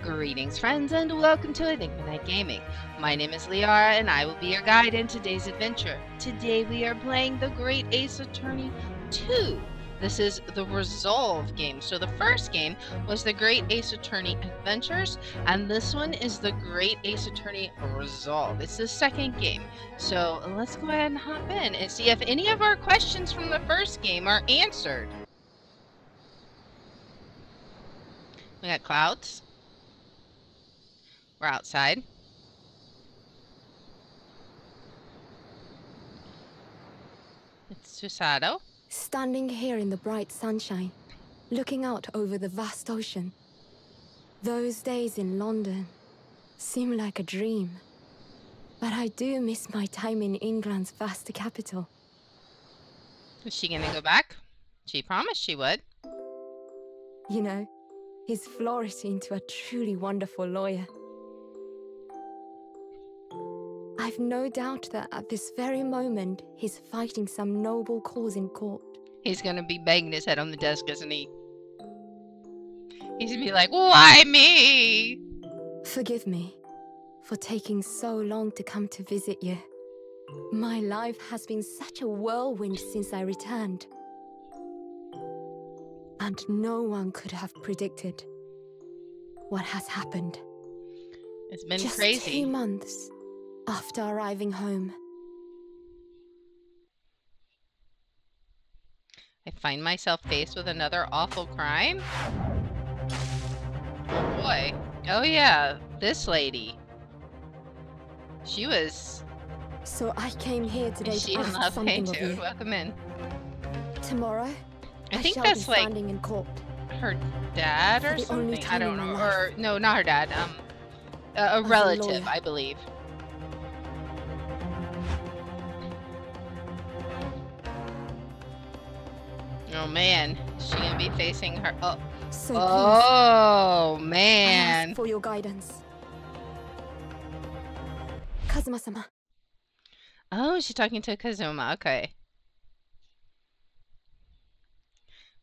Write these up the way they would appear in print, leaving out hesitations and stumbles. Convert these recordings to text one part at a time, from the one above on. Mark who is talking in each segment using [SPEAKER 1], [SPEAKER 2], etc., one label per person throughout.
[SPEAKER 1] Greetings friends and welcome to Enigma Night Gaming. My name is Liara and I will be your guide in today's adventure. Today we are playing the Great Ace Attorney 2. This is the Resolve game. So the first game was the Great Ace Attorney Adventures and this one is the Great Ace Attorney Resolve. It's the second game. So let's go ahead and hop in and see if any of our questions from the first game are answered. We got clouds. We're outside. It's Susado.
[SPEAKER 2] Standing here in the bright sunshine, looking out over the vast ocean. Those days in London seem like a dream. But I do miss my time in England's vast capital.
[SPEAKER 1] Is she gonna go back? She promised she would.
[SPEAKER 2] You know, he's flourished into a truly wonderful lawyer. I've no doubt that at this very moment, he's fighting some noble cause in court.
[SPEAKER 1] He's gonna be banging his head on the desk, isn't he? He's gonna be like, why me?
[SPEAKER 2] Forgive me for taking so long to come to visit you. My life has been such a whirlwind since I returned. And no one could have predicted what has happened.
[SPEAKER 1] It's been
[SPEAKER 2] Just
[SPEAKER 1] crazy.
[SPEAKER 2] 2 months after arriving home.
[SPEAKER 1] I find myself faced with another awful crime. Oh boy. Oh yeah, this lady. She was...
[SPEAKER 2] So I came here today
[SPEAKER 1] Is she
[SPEAKER 2] to
[SPEAKER 1] in
[SPEAKER 2] ask
[SPEAKER 1] love? Hey
[SPEAKER 2] something of
[SPEAKER 1] dude,
[SPEAKER 2] you.
[SPEAKER 1] welcome in.
[SPEAKER 2] Tomorrow,
[SPEAKER 1] I think
[SPEAKER 2] shall
[SPEAKER 1] that's
[SPEAKER 2] be
[SPEAKER 1] like
[SPEAKER 2] standing in court.
[SPEAKER 1] her dad or
[SPEAKER 2] For the only
[SPEAKER 1] something. I
[SPEAKER 2] time
[SPEAKER 1] don't
[SPEAKER 2] in
[SPEAKER 1] know.
[SPEAKER 2] my
[SPEAKER 1] Or no, not her dad. A
[SPEAKER 2] As a
[SPEAKER 1] relative,
[SPEAKER 2] lawyer.
[SPEAKER 1] I believe. Oh man, is she gonna be facing her? Oh,
[SPEAKER 2] So
[SPEAKER 1] oh
[SPEAKER 2] please, I
[SPEAKER 1] man.
[SPEAKER 2] ask for your guidance. Kazuma-sama.
[SPEAKER 1] Oh, she's talking to Kazuma. Okay.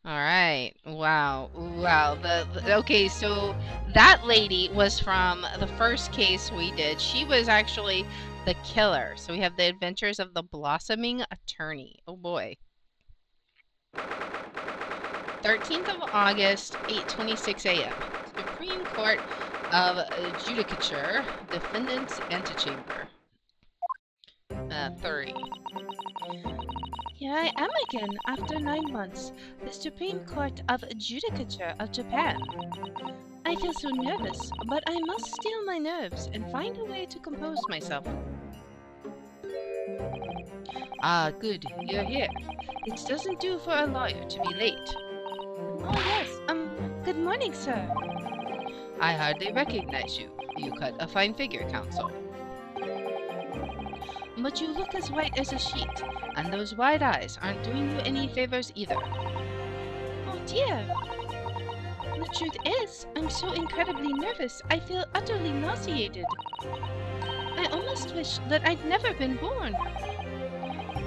[SPEAKER 1] All right. Wow. Wow. Okay, so that lady was from the first case we did. She was actually the killer. So we have the adventures of the blossoming attorney. Oh boy. 13th of August, 8:26 a.m. Supreme Court of Judicature, Defendant's Antechamber. 30.
[SPEAKER 3] Here I am again, after 9 months, the Supreme Court of Judicature of Japan. I feel so nervous, but I must steel my nerves and find a way to compose myself.
[SPEAKER 1] Ah, good. You're here. It doesn't do for a lawyer to be late.
[SPEAKER 3] Oh yes, good morning, sir.
[SPEAKER 1] I hardly recognize you. You cut a fine figure, counsel. But you look as white as a sheet, and those wide eyes aren't doing you any favors either.
[SPEAKER 3] Oh dear. The truth is, I'm so incredibly nervous, I feel utterly nauseated. I almost wish that I'd never been born.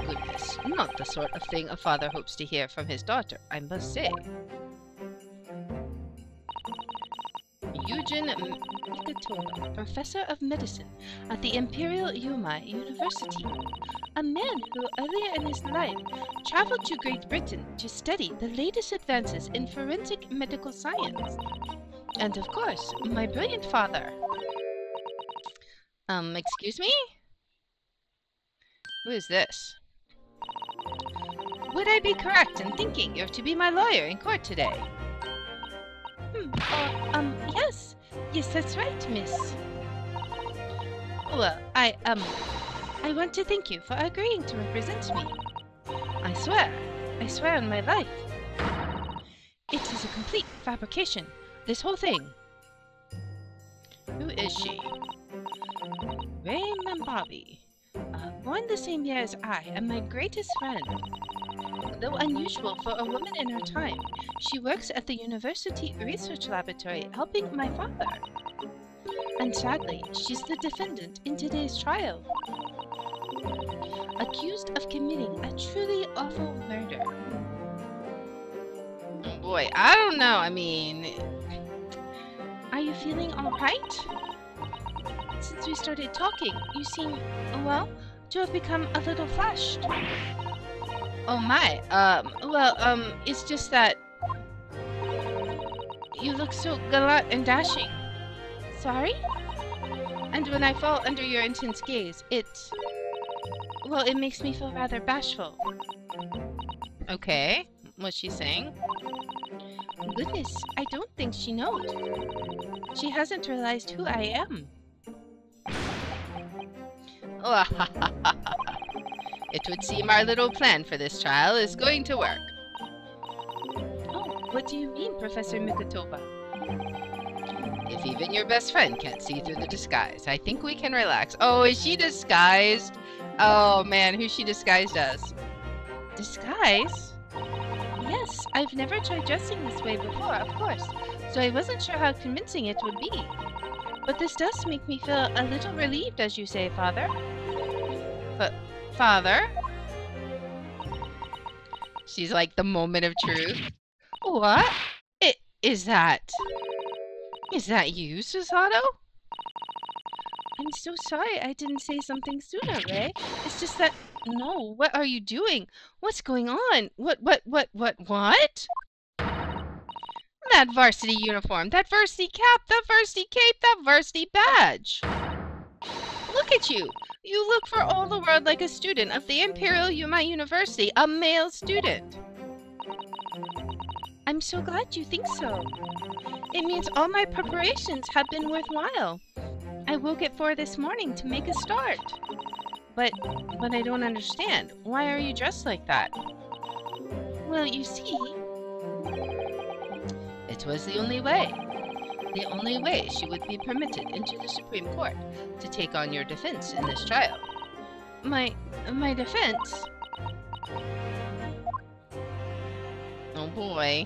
[SPEAKER 1] Goodness, not the sort of thing a father hopes to hear from his daughter, I must say. Eugen Mikatola, Professor of Medicine at the Imperial Yumai University.
[SPEAKER 3] A man who, earlier in his life, traveled to Great Britain to study the latest advances in forensic medical science.
[SPEAKER 1] And of course, my brilliant father. Excuse me? Who is this? Would I be correct in thinking you're to be my lawyer in court today?
[SPEAKER 3] Yes. Yes, that's right, miss.
[SPEAKER 1] Well,
[SPEAKER 3] I want to thank you for agreeing to represent me.
[SPEAKER 1] I swear.
[SPEAKER 3] I swear on my life. It is a complete fabrication, this whole thing.
[SPEAKER 1] Who is she?
[SPEAKER 3] Ray Bobby, born the same year as I, and my greatest friend. Though unusual for a woman in her time, she works at the University Research Laboratory helping my father. And sadly, she's the defendant in today's trial. Accused of committing a truly awful murder.
[SPEAKER 1] Oh boy, I don't know. I mean,
[SPEAKER 3] Are you feeling all right? Since we started talking, you seem, well, to have become a little flushed.
[SPEAKER 1] Oh my, it's just that you look so gallant and dashing.
[SPEAKER 3] Sorry?
[SPEAKER 1] And when I fall under your intense gaze, it makes me feel rather bashful. Okay, what's she saying?
[SPEAKER 3] Goodness, I don't think she knows. She hasn't realized who I am.
[SPEAKER 1] It would seem our little plan for this trial is going to work.
[SPEAKER 3] Oh, what do you mean, Professor Mikotoba?
[SPEAKER 1] If even your best friend can't see through the disguise, I think we can relax. Oh, is she disguised? Oh man, who's she disguised as?
[SPEAKER 3] Disguise? Yes, I've never tried dressing this way before, of course, so I wasn't sure how convincing it would be. But this does make me feel a little relieved, as you say, Father.
[SPEAKER 1] But, Father? She's like the moment of truth. What? Is that you, Susato?
[SPEAKER 3] I'm so sorry I didn't say something sooner, Ray. It's just that... No, what are you doing? What's going on? What?
[SPEAKER 1] That varsity uniform, that varsity cap, that varsity cape, that varsity badge. Look at you. You look for all the world like a student of the Imperial Yuma University, a male student.
[SPEAKER 3] I'm so glad you think so. It means all my preparations have been worthwhile. I woke at 4 this morning to make a start.
[SPEAKER 1] But I don't understand. Why are you dressed like that?
[SPEAKER 3] Well, you see...
[SPEAKER 1] It was the only way. The only way she would be permitted into the Supreme Court to take on your defense in this trial.
[SPEAKER 3] My defense?
[SPEAKER 1] Oh boy.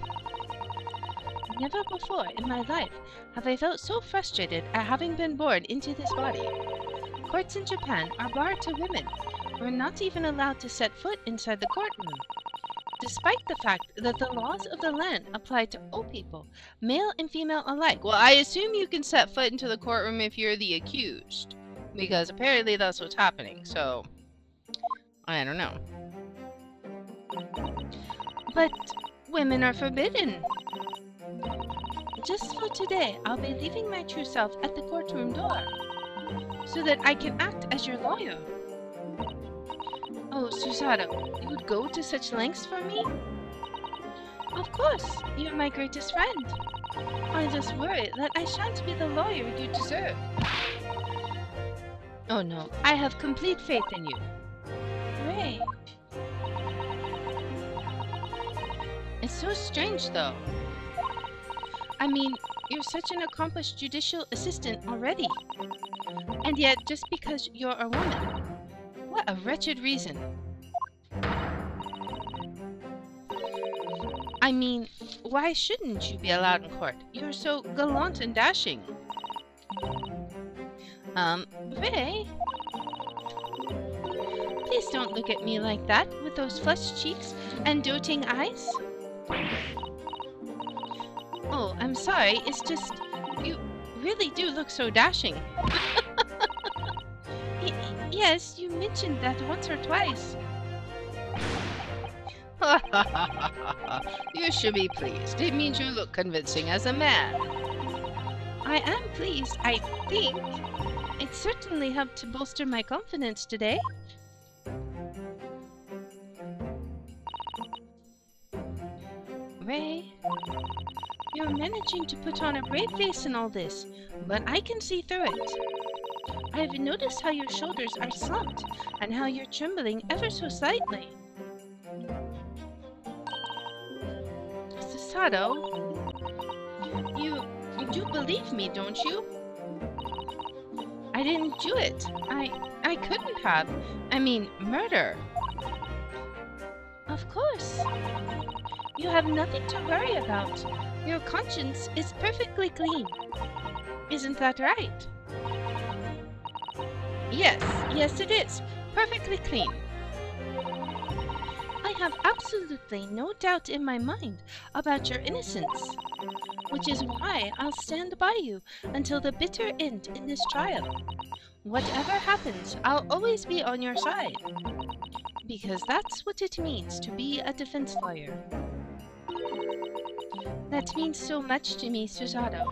[SPEAKER 3] Never before in my life have I felt so frustrated at having been born into this body. Courts in Japan are barred to women. We're not even allowed to set foot inside the courtroom. Despite the fact that the laws of the land apply to all people, male and female alike.
[SPEAKER 1] Well, I assume you can set foot into the courtroom if you're the accused. Because apparently that's what's happening, so... I don't know.
[SPEAKER 3] But women are forbidden. Just for today, I'll be leaving my true self at the courtroom door, so that I can act as your lawyer.
[SPEAKER 1] Oh, Susato, you would go to such lengths for me?
[SPEAKER 3] Of course, you're my greatest friend. I just worry that I shan't be the lawyer you deserve.
[SPEAKER 1] Oh no, I have complete faith in you.
[SPEAKER 3] Ray.
[SPEAKER 1] It's so strange, though.
[SPEAKER 3] I mean, you're such an accomplished judicial assistant already. And yet, just because you're a woman...
[SPEAKER 1] What a wretched reason.
[SPEAKER 3] I mean, why shouldn't you be allowed in court? You're so gallant and dashing. Ray? Please don't look at me like that, with those flushed cheeks and doting eyes. Oh, I'm sorry, it's just... You really do look so dashing. Yes, you mentioned that once or twice.
[SPEAKER 1] You should be pleased. It means you look convincing as a man.
[SPEAKER 3] I am pleased, I think. It certainly helped to bolster my confidence today. Ray, you're managing to put on a brave face in all this, but I can see through it. I've noticed how your shoulders are slumped, and how you're trembling ever so slightly. Susato, you do believe me, don't you? I didn't do it. I couldn't have. I mean, murder. Of course. You have nothing to worry about. Your conscience is perfectly clean. Isn't that right? Yes it is. Perfectly clean. I have absolutely no doubt in my mind about your innocence. which is why I'll stand by you until the bitter end in this trial. Whatever happens, I'll always be on your side, because that's what it means to be a defense lawyer. That means so much to me, Susato.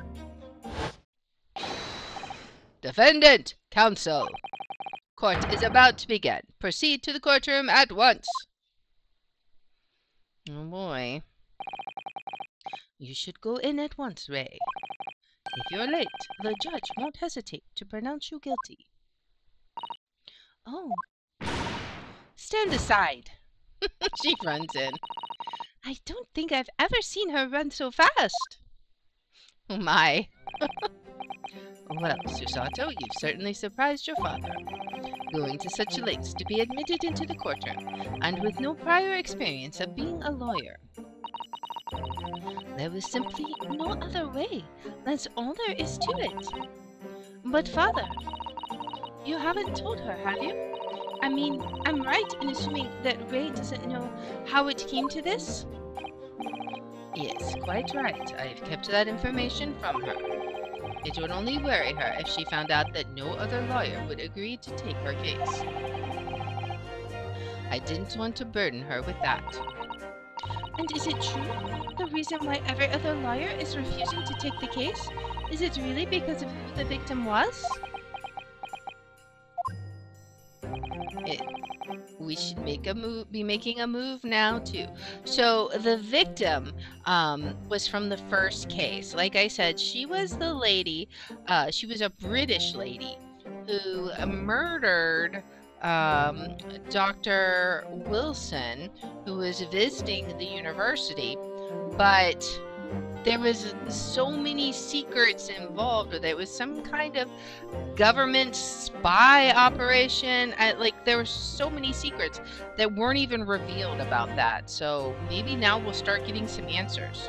[SPEAKER 1] Defendant, counsel. Court is about to begin. Proceed to the courtroom at once. Oh boy. You should go in at once, Ray. If you're late, the judge won't hesitate to pronounce you guilty.
[SPEAKER 3] Oh,
[SPEAKER 1] stand aside. She runs in.
[SPEAKER 3] I don't think I've ever seen her run so fast.
[SPEAKER 1] Oh my. Well, Susato, you've certainly surprised your father. Going to such lengths to be admitted into the courtroom, and with no prior experience of being a lawyer.
[SPEAKER 3] There was simply no other way. That's all there is to it. But father, you haven't told her, have you? I mean, I'm right in assuming that Ray doesn't know how it came to this?
[SPEAKER 1] Yes, quite right. I've kept that information from her. It would only worry her if she found out that no other lawyer would agree to take her case. I didn't want to burden her with that.
[SPEAKER 3] And is it true? The reason why every other lawyer is refusing to take the case? Is it really because of who the victim was?
[SPEAKER 1] We should be making a move now too. So the victim was from the first case. Like I said, she was the lady, she was a British lady who murdered Dr. Wilson, who was visiting the university, but there was so many secrets involved. There was some kind of government spy operation. Like, there were so many secrets that weren't even revealed about that. So maybe now we'll start getting some answers.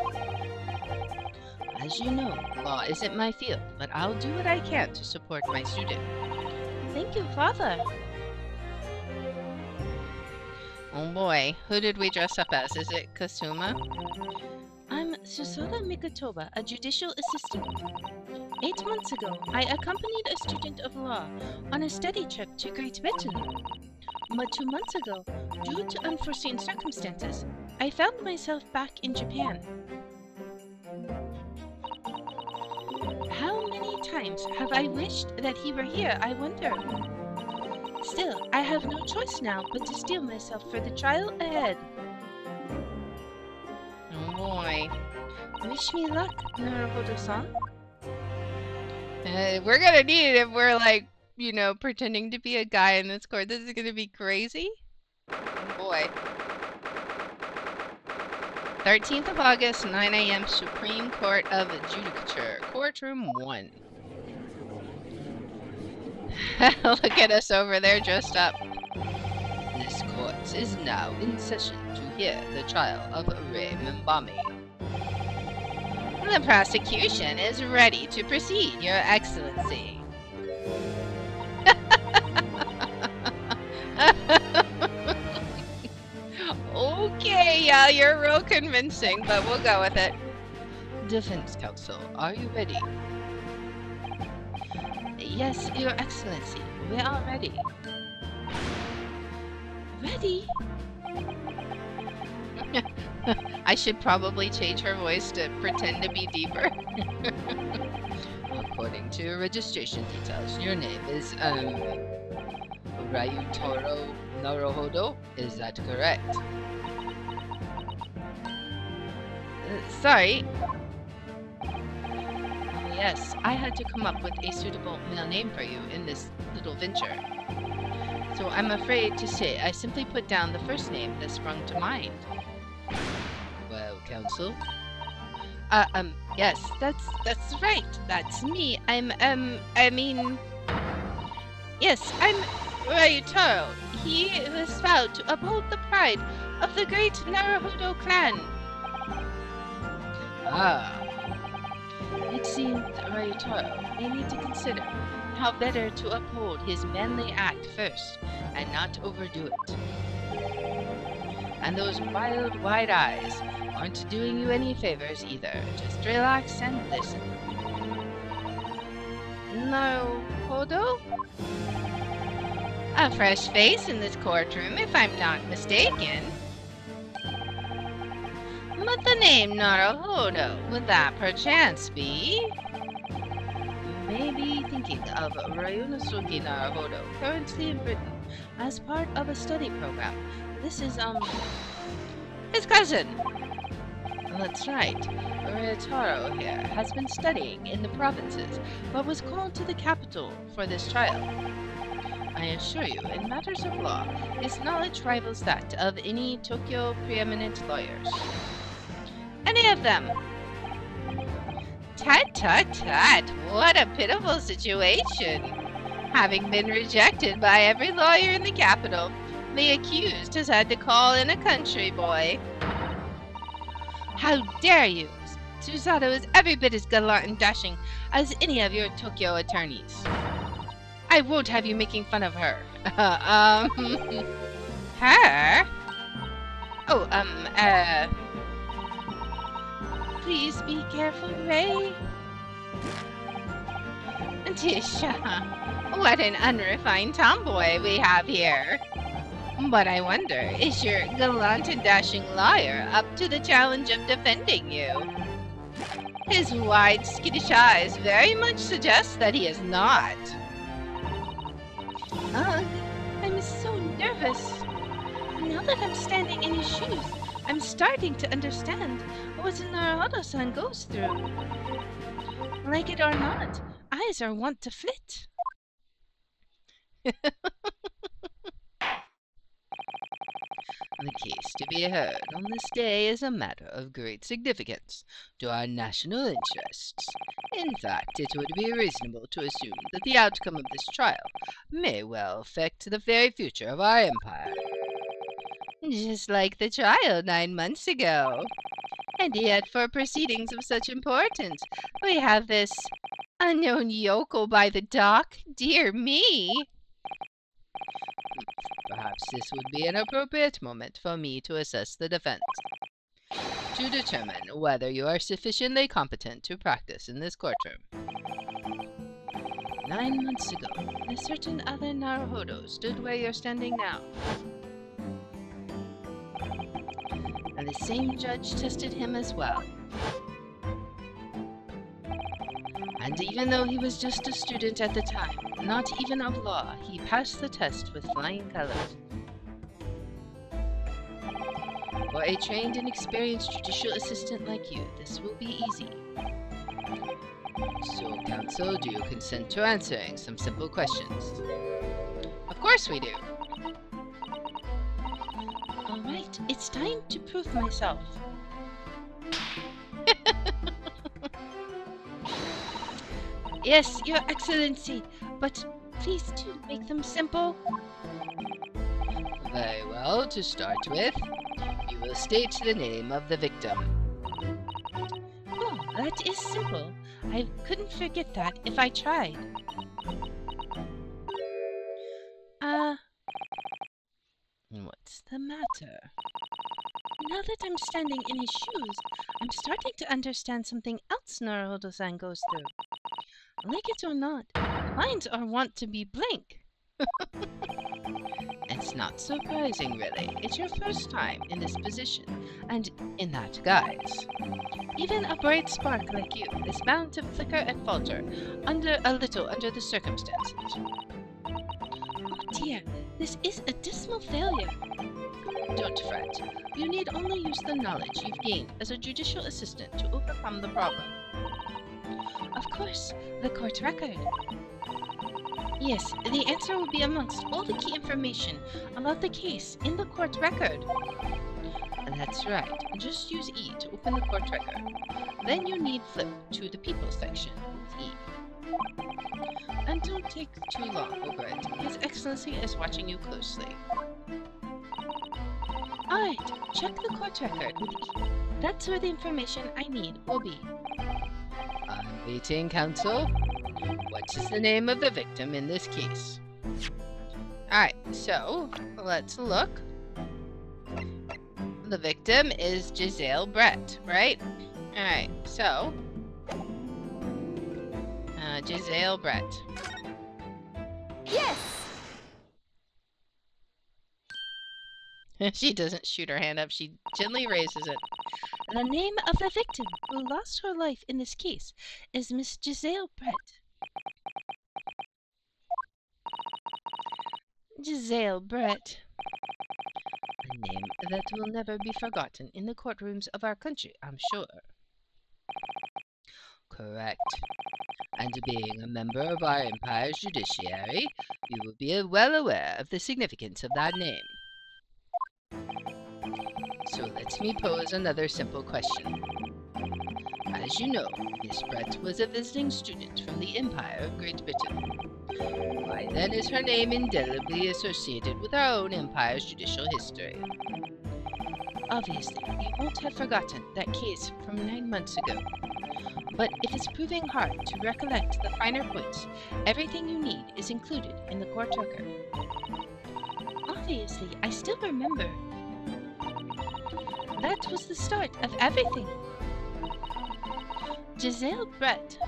[SPEAKER 1] As you know, law isn't my field, but I'll do what I can to support my student.
[SPEAKER 3] Thank you, Father.
[SPEAKER 1] Oh boy, who did we dress up as? Is it Kasuma?
[SPEAKER 3] I'm Susoda Mikotoba, a judicial assistant. 8 months ago, I accompanied a student of law on a study trip to Great Britain. But 2 months ago, due to unforeseen circumstances, I found myself back in Japan. How many times have I wished that he were here, I wonder? Still, I have no choice now but to steel myself for the trial ahead.
[SPEAKER 1] Oh boy.
[SPEAKER 3] Wish me luck, Naruhodo-san.
[SPEAKER 1] We're gonna need it if we're like, you know, pretending to be a guy in this court. This is gonna be crazy. Oh boy. 13th of August, 9 a.m. Supreme Court of Judicature, Courtroom 1. Look at us over there dressed up. This court is now in session to hear the trial of Ray Mimbami. The prosecution is ready to proceed, Your Excellency. Okay, yeah, you're real convincing, but we'll go with it. Defense counsel, are you ready?
[SPEAKER 3] Yes, Your Excellency, we are ready. Ready?
[SPEAKER 1] I should probably change her voice to pretend to be deeper. According to your registration details, your name is, Ryutaro Naruhodo, is that correct? Sorry. Yes, I had to come up with a suitable male name for you in this little venture. So I'm afraid to say I simply put down the first name that sprung to mind. Well, counsel? Yes, that's right. That's me. Yes, I'm Ryutaro. He was vowed to uphold the pride of the great Naruhodo clan. Ah. It seems Ryutaro may need to consider how better to uphold his manly act first, and not overdo it. And those wild, wide eyes aren't doing you any favors either. Just relax and listen. Naruhodo? A fresh face in this courtroom, if I'm not mistaken. But the name Naruhodo, would that perchance be? You may be thinking of Ryunosuke Naruhodo, currently in Britain, as part of a study program. This is, his cousin! That's right. Ryotaro here has been studying in the provinces, but was called to the capital for this trial. I assure you, in matters of law, his knowledge rivals that of any Tokyo preeminent lawyers. Any of them! Tut tut tut! What a pitiful situation! Having been rejected by every lawyer in the capital, the accused has had to call in a country boy. How dare you! Susato is every bit as gallant and dashing as any of your Tokyo attorneys. I won't have you making fun of her. Her? Oh, please be careful, Ray. Tisha, what an unrefined tomboy we have here. But I wonder, is your gallant and dashing lawyer up to the challenge of defending you? His wide, skittish eyes very much suggest that he is not. Ugh, I'm so nervous. Now that I'm standing in his shoes, I'm starting to understand what Naruhodo-san goes through. Like it or not, eyes are wont to flit. The case to be heard on this day is a matter of great significance to our national interests. In fact, it would be reasonable to assume that the outcome of this trial may well affect the very future of our empire. Just like the trial 9 months ago. And yet, for proceedings of such importance, we have this unknown yokel by the dock. Dear me! Perhaps this would be an appropriate moment for me to assess the defense, to determine whether you are sufficiently competent to practice in this courtroom. 9 months ago, a certain other Naruhodo stood where you're standing now. And the same judge tested him as well. And even though he was just a student at the time, not even of law, he passed the test with flying colors. For a trained and experienced judicial assistant like you, this will be easy. So, counsel, do you consent to answering some simple questions? Of course we do. All right, it's time to prove myself. Yes, Your Excellency, but please do make them simple. Very well, to start with, you will state the name of the victim. Oh, that is simple. I couldn't forget that if I tried. What's the matter? Now that I'm standing in his shoes, I'm starting to understand something else Naruhodo-san goes through. Like it or not, minds are wont to be blank. It's not surprising, really. It's your first time in this position, and in that guise. Even a bright spark like you is bound to flicker and falter a little under the circumstances. Oh dear, this is a dismal failure. Don't fret. You need only use the knowledge you've gained as a judicial assistant to overcome the problem. Of course, the court record. Yes, the answer will be amongst all the key information about the case in the court record. That's right. Just use E to open the court record. Then you need flip to the people section with E. And don't take too long over it. His Excellency is watching you closely. Alright, check the court record with E. That's where the information I need will be. I'm waiting, counsel. What is the name of the victim in this case? Alright, so let's look. the victim is Giselle Brett, right? Alright, so... Giselle Brett.
[SPEAKER 2] Yes!
[SPEAKER 1] She doesn't shoot her hand up, she gently raises it.
[SPEAKER 3] The name of the victim who lost her life in this case is Miss Giselle Brett. Giselle Brett.
[SPEAKER 1] A name that will never be forgotten in the courtrooms of our country, I'm sure. Correct. And being a member of our empire's judiciary, you will be well aware of the significance of that name. So let me pose another simple question. As you know, Miss Brett was a visiting student from the Empire of Great Britain. Why then is her name indelibly associated with our own empire's judicial history?
[SPEAKER 3] Obviously, you won't have forgotten that case from 9 months ago. But if it's proving hard to recollect the finer points, everything you need is included in the court record. Obviously, I still remember. That was the start of everything. Giselle Brett.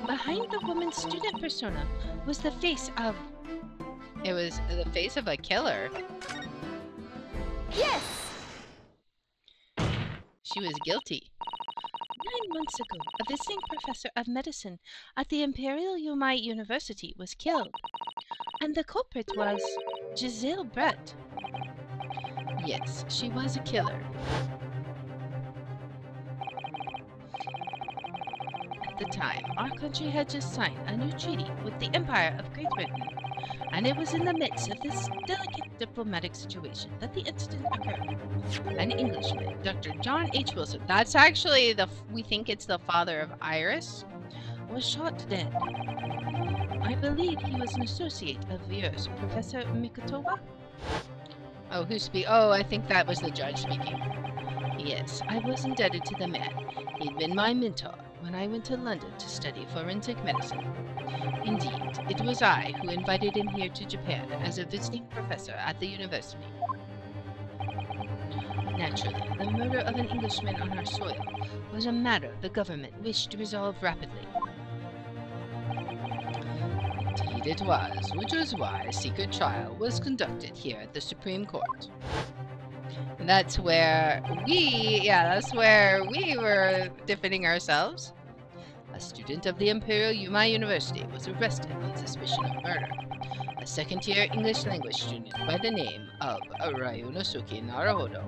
[SPEAKER 3] Behind the woman's student persona was the face of...
[SPEAKER 1] It was the face of a killer.
[SPEAKER 2] Yes!
[SPEAKER 1] She was guilty.
[SPEAKER 3] 9 months ago, a visiting professor of medicine at the Imperial Yomai University was killed. And the culprit was Giselle Brett.
[SPEAKER 1] Yes, she was a killer.
[SPEAKER 3] At the time, our country had just signed a new treaty with the Empire of Great Britain, and it was in the midst of this delicate diplomatic situation that the incident occurred.
[SPEAKER 1] An Englishman, Dr. John H. Wilson. That's actually we think it's the father of Iris.
[SPEAKER 3] Was shot dead. I believe he was an associate of yours, Professor Mikotova?
[SPEAKER 1] Oh, Oh, I think that was the judge speaking.
[SPEAKER 3] Yes, I was indebted to the man.
[SPEAKER 1] He'd been my mentor when I went to London to study forensic medicine. Indeed, it was I who invited him here to Japan as a visiting professor at the university. Naturally, the murder of an Englishman on our soil was a matter the government wished to resolve rapidly. Indeed it was, which was why a secret trial was conducted here at the Supreme Court. And that's where we were defending ourselves. A student of the Imperial Yomai University was arrested on suspicion of murder. A second-year English language student by the name of Ryunosuke Naruhodo.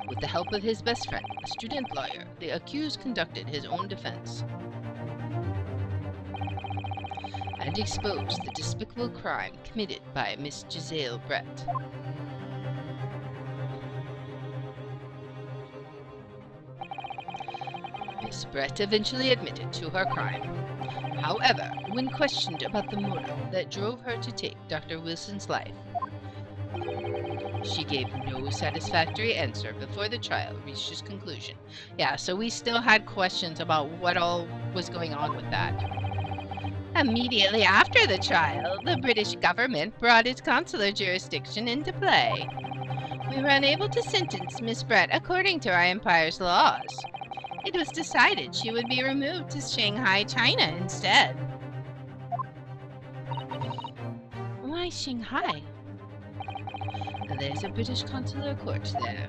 [SPEAKER 1] With the help of his best friend, a student lawyer, the accused conducted his own defense and exposed the despicable crime committed by Miss Giselle Brett. Miss Brett eventually admitted to her crime. However, when questioned about the motive that drove her to take Dr. Wilson's life, she gave no satisfactory answer before the trial reached its conclusion. Yeah, so we still had questions about what all was going on with that. Immediately after the trial, the British government brought its consular jurisdiction into play. We were unable to sentence Miss Brett according to our empire's laws. It was decided she would be removed to Shanghai, China instead.
[SPEAKER 3] Why Shanghai?
[SPEAKER 1] There's a British consular court there.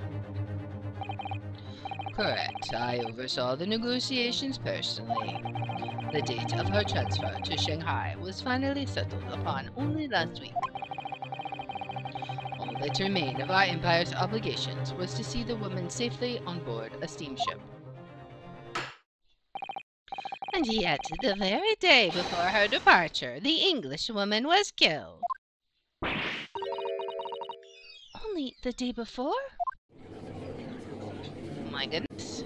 [SPEAKER 1] Correct. I oversaw the negotiations personally. The date of her transfer to Shanghai was finally settled upon only last week. All that remained of our empire's obligations was to see the woman safely on board a steamship. And yet, the very day before her departure, the Englishwoman was killed.
[SPEAKER 3] Only the day before?
[SPEAKER 1] My goodness.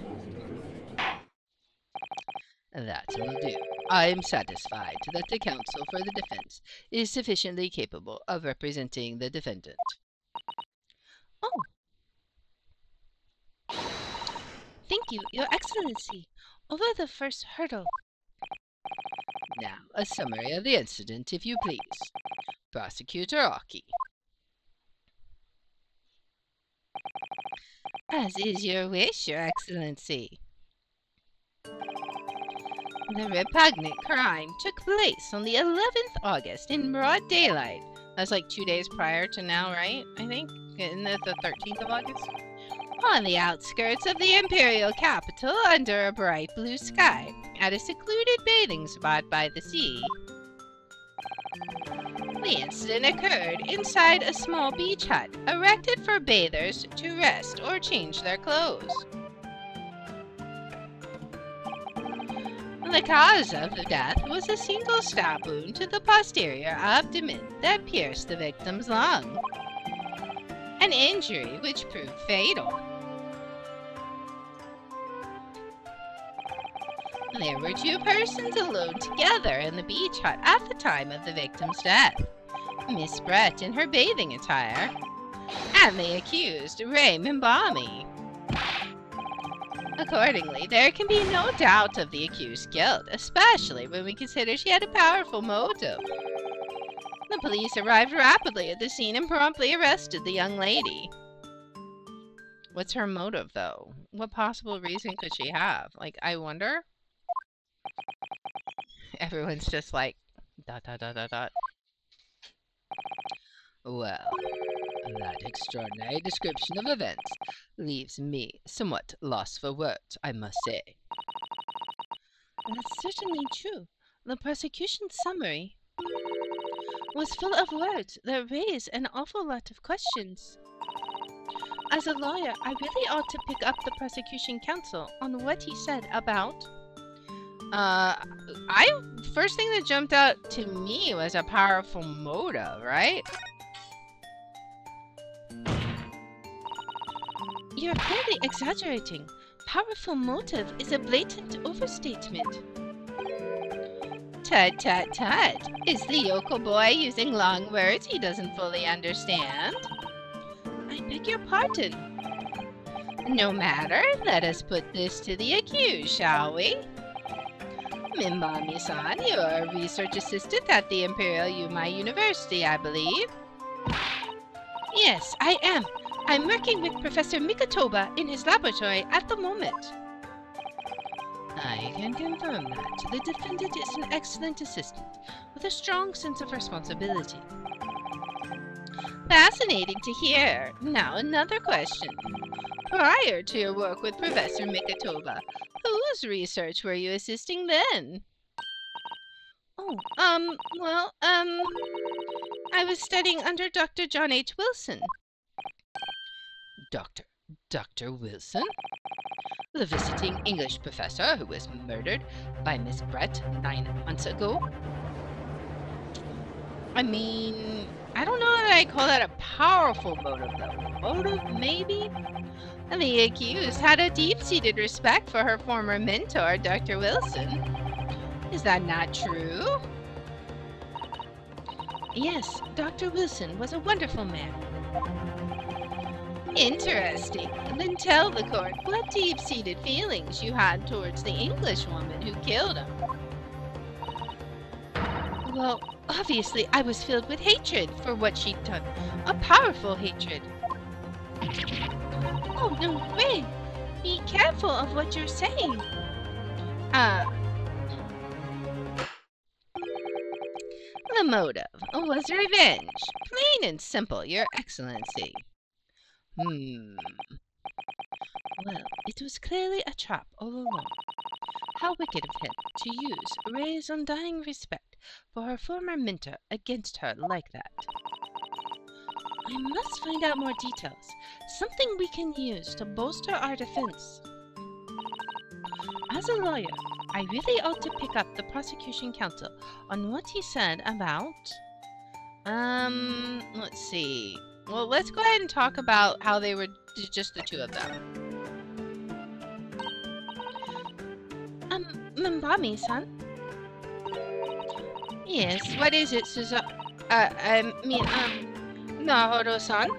[SPEAKER 1] That will do. I am satisfied that the counsel for the defense is sufficiently capable of representing the defendant.
[SPEAKER 3] Oh. Thank you, Your Excellency. Over the first hurdle.
[SPEAKER 1] Now, a summary of the incident, if you please. Prosecutor Aki.
[SPEAKER 3] As is your wish, Your Excellency. The repugnant crime took place on the 11th August in broad daylight. That's like 2 days prior to now, right? I think. Isn't it the 13th of August? On the outskirts of the imperial capital under a bright blue sky, at a secluded bathing spot by the sea. The incident occurred inside a small beach hut, erected for bathers to rest or change their clothes. The cause of the death was a single stab wound to the posterior abdomen that pierced the victim's lung, an injury which proved fatal. There were 2 persons alone together in the beach hut at the time of the victim's death, Miss Brett in her bathing attire, and the accused, Ray Mimbami. Accordingly, there can be no doubt of the accused's guilt, especially when we consider she had a powerful motive. The police arrived rapidly at the scene and promptly arrested the young lady. What's her motive, though? What possible reason could she have? Like, I wonder? Everyone's just like, ... Well, that extraordinary description of events leaves me somewhat lost for words, I must say.
[SPEAKER 1] That's certainly true. The prosecution summary was full of words that raise an awful lot of questions. As a lawyer, I really ought to pick up the prosecution counsel on what he said about...
[SPEAKER 3] First thing that jumped out to me was a powerful motive, right?
[SPEAKER 1] You're clearly exaggerating. Powerful motive is a blatant overstatement.
[SPEAKER 3] Tut tut tut. Is the yokel boy using long words he doesn't fully understand?
[SPEAKER 1] I beg your pardon.
[SPEAKER 3] No matter. Let us put this to the accused, shall we? Mimbami-san, you're a research assistant at the Imperial Yumai University, I believe.
[SPEAKER 1] Yes, I am. I'm working with Professor Mikatoba in his laboratory at the moment.
[SPEAKER 3] I can confirm that. The defendant is an excellent assistant with a strong sense of responsibility. Fascinating to hear. Now another question. Prior to your work with Professor Mikatoba, whose research were you assisting then?
[SPEAKER 1] I was studying under Dr. John H. Wilson.
[SPEAKER 3] Dr. Wilson? The visiting English professor who was murdered by Miss Brett 9 months ago? I mean, I don't know that I call that a powerful motive, though. Motive, maybe? And the accused had a deep-seated respect for her former mentor, Dr. Wilson. Is that not true?
[SPEAKER 1] Yes, Dr. Wilson was a wonderful man.
[SPEAKER 3] Interesting. Then tell the court what deep-seated feelings you had towards the Englishwoman who killed him.
[SPEAKER 1] Well, obviously I was filled with hatred for what she'd done. A powerful hatred. Oh, no way! Be careful of what you're saying.
[SPEAKER 3] The motive was revenge. Plain and simple, Your Excellency. Well,
[SPEAKER 1] it was clearly a trap all along. How wicked of him to use Ray's undying respect for her former mentor against her like that. I must find out more details. Something we can use to bolster our defense. As a lawyer, I really ought to pick up the prosecution counsel on what he said about...
[SPEAKER 3] let's see. Well, let's go ahead and talk about how they were just the 2 of them.
[SPEAKER 1] Mimbami-san?
[SPEAKER 3] Yes, what is it, Naruto-san?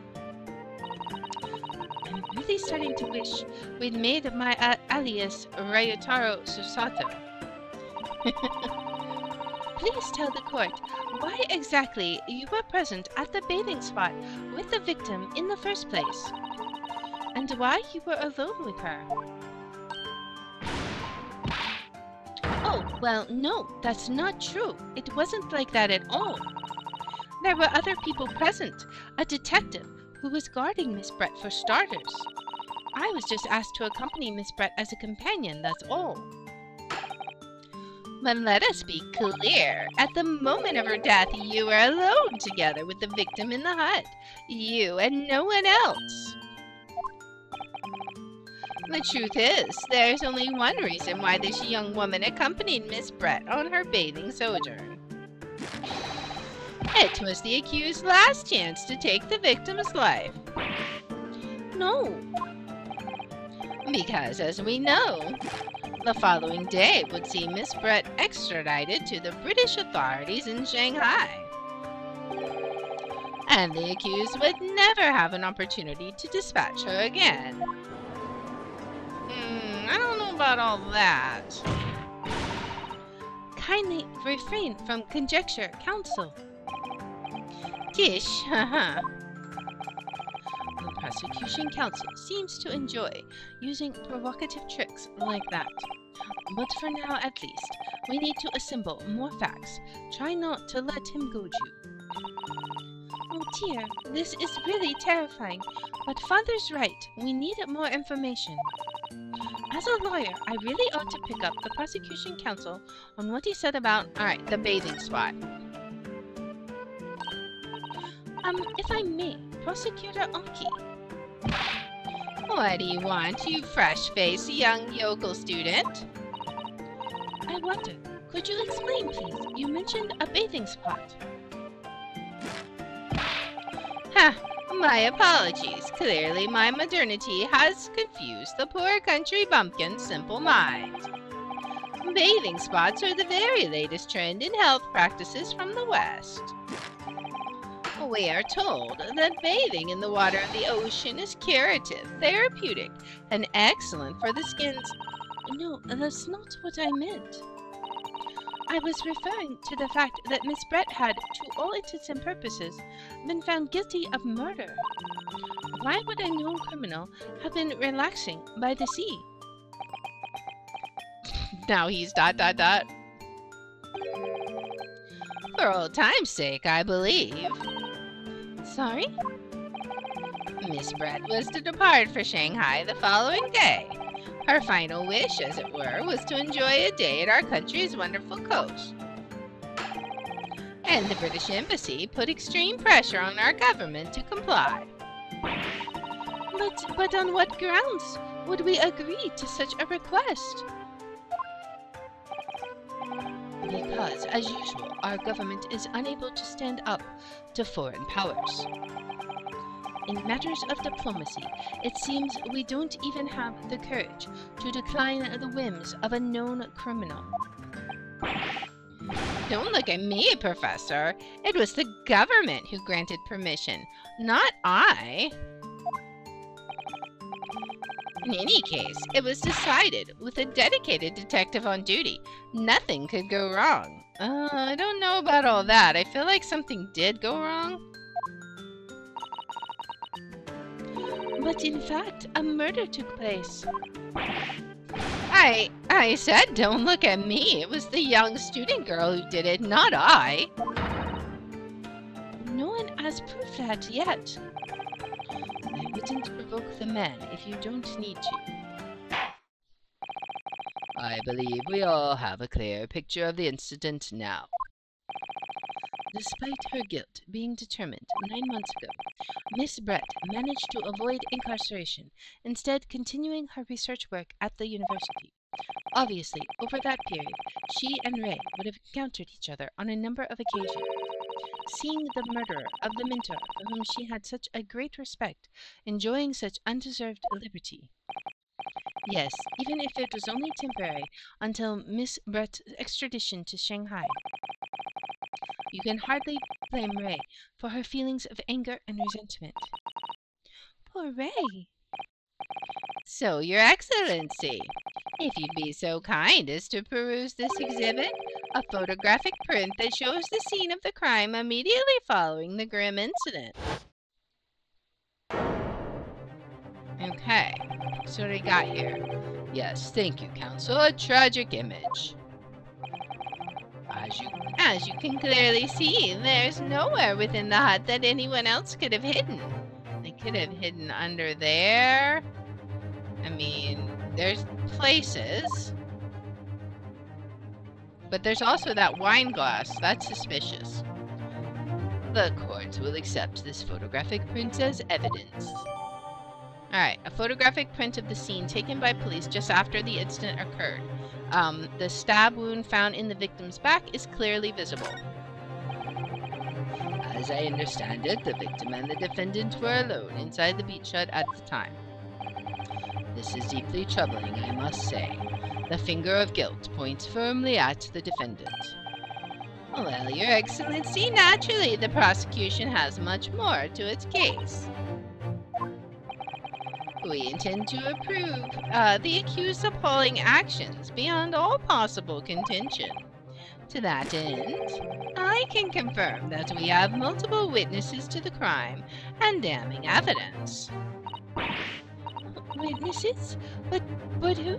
[SPEAKER 1] I'm really starting to wish we'd made my alias Ryutaro Susato. Please tell the court why exactly you were present at the bathing spot with the victim in the first place.
[SPEAKER 3] and why you were alone with her. Oh, well, no, that's not true. It wasn't like that at all. There were other people present, a detective who was guarding Miss Brett for starters. I was just asked to accompany Miss Brett as a companion, that's all. But let us be clear. At the moment of her death, you were alone together with the victim in the hut. You and no one else. The truth is, there's only one reason why this young woman accompanied Miss Brett on her bathing sojourn. It was the accused's last chance to take the victim's life. No. Because, as we know, the following day would see Miss Brett extradited to the British authorities in Shanghai. And the accused would never have an opportunity to dispatch her again. I don't know about all that. Kindly refrain from conjecture, counsel. Tish, haha. The prosecution counsel seems to enjoy using provocative tricks like that. But for now, at least, we need to assemble more facts. Try not to let him goad you. Oh dear, this is really terrifying. But Father's right. We need more information. As a lawyer, I really ought to pick up the prosecution counsel on what he said about, the bathing spot. If I may, Prosecutor Aki. What do you want, you fresh-faced young yokel student? I wonder, could you explain, please? You mentioned a bathing spot. Ha! My apologies. Clearly my modernity has confused the poor country bumpkin's simple mind. Bathing spots are the very latest trend in health practices from the West. We are told that bathing in the water of the ocean is curative, therapeutic, and excellent for the skin's... No, that's not what I meant. I was referring to the fact that Miss Brett had, to all intents and purposes, been found guilty of murder. Why would a known criminal have been relaxing by the sea? Now he's ... For old time's sake, I believe. Sorry? Miss Brett was to depart for Shanghai the following day. Her final wish, as it were, was to enjoy a day at our country's wonderful coast. And the British Embassy put extreme pressure on our government to comply. But on what grounds would we agree to such a request? Because, as usual, our government is unable to stand up to foreign powers. In matters of diplomacy, it seems we don't even have the courage to decline the whims of a known criminal. Don't look at me, Professor. It was the government who granted permission, not I. In any case, it was decided with a dedicated detective on duty. Nothing could go wrong. I don't know about all that. I feel like something did go wrong. But in fact, a murder took place. I said don't look at me. It was the young student girl who did it, not I. No one has proved that yet. I wouldn't provoke the man if you don't need to. I believe we all have a clear picture of the incident now. Despite her guilt being determined 9 months ago, Miss Brett managed to avoid incarceration, instead continuing her research work at the university. Obviously, over that period, she and Ray would have encountered each other on a number of occasions. Seeing the murderer of the mentor for whom she had such a great respect, enjoying such undeserved liberty. Yes, even if it was only temporary, until Miss Brett's extradition to Shanghai. You can hardly blame Ray for her feelings of anger and resentment. Poor Ray. So, Your Excellency, if you'd be so kind as to peruse this exhibit, a photographic print that shows the scene of the crime immediately following the grim incident.
[SPEAKER 1] Okay, so what do we got here? Yes, thank you, Counsel. A tragic image. As you can clearly see, there's nowhere within the hut that anyone else could have hidden. They could have hidden under there. I mean, there's places. But there's also that wine glass. That's suspicious. The court will accept this photographic print as evidence. Alright, a photographic print of the scene taken by police just after the incident occurred. The stab wound found in the victim's back is clearly visible. As I understand it, the victim and the defendant were alone inside the beach hut at the time. This is deeply troubling, I must say. The finger of guilt points firmly at the defendant. Well, Your Excellency, naturally the prosecution has much more to its case. We intend to approve the accused's appalling actions beyond all possible contention. To that end, I can confirm that we have multiple witnesses to the crime and damning evidence. Witnesses? But who?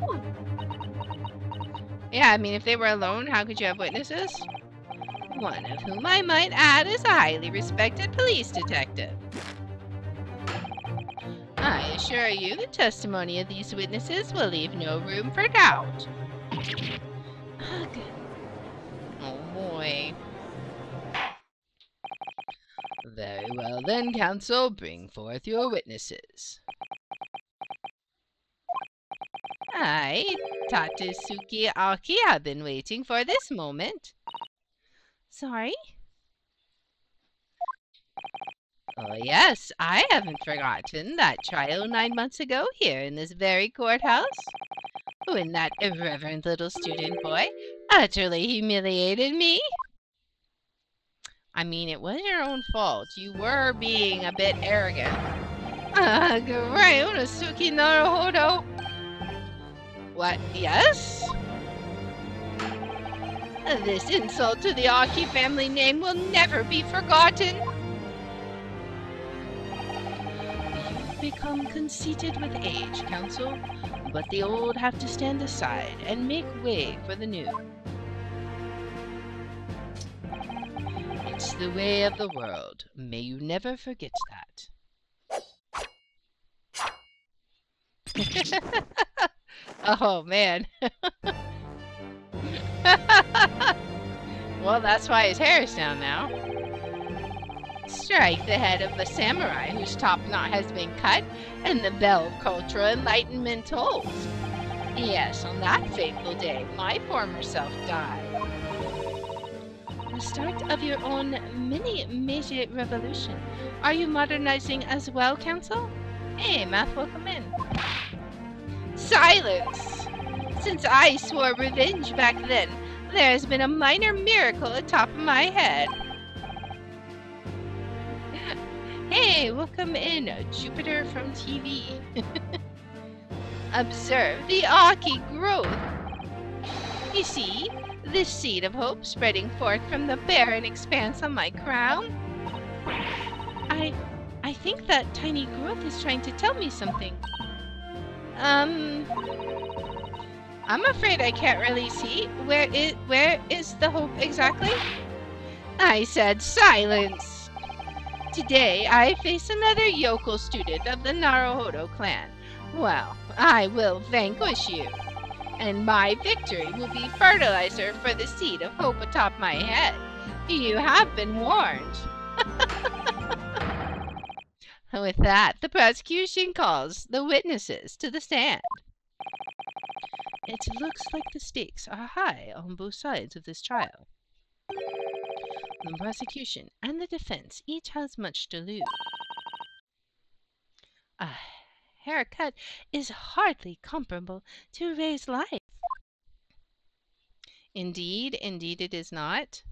[SPEAKER 1] Yeah, I mean, if they were alone, how could you have witnesses? One of whom I might add is a highly respected police detective. I assure you the testimony of these witnesses will leave no room for doubt. Ugh. Oh boy. Very well then, Counsel, bring forth your witnesses. I, Tatsuki Aki, have been waiting for this moment. Sorry? Oh yes, I haven't forgotten that trial 9 months ago here in this very courthouse, when that irreverent little student boy utterly humiliated me. I mean, it was your own fault. You were being a bit arrogant. Great, Unosuke Naruhodo. What, yes? This insult to the Aki family name will never be forgotten. You've become conceited with age, Counsel, but the old have to stand aside and make way for the new. It's the way of the world. May you never forget that. Oh, man. Well, that's why his hair is down now. Strike the head of the samurai whose top knot has been cut, and the bell of cultural enlightenment tolls. Yes, on that fateful day, my former self died. The start of your own mini Meiji revolution. Are you modernizing as well, Counsel? Hey, Math, welcome in. Silence! Since I swore revenge back then, there has been a minor miracle atop of my head. Hey, welcome in, Jupiter from TV. Observe the Aki growth. You see, this seed of hope spreading forth from the barren expanse on my crown. I think that tiny growth is trying to tell me something. I'm afraid I can't really see. Where is the hope exactly? I said silence! Today, I face another yokel student of the Naruhodo clan. Well, I will vanquish you. And my victory will be fertilizer for the seed of hope atop my head. You have been warned. With that, the prosecution calls the witnesses to the stand. It looks like the stakes are high on both sides of this trial. The prosecution and the defense each has much to lose. A haircut is hardly comparable to Ray's life. Indeed it is not.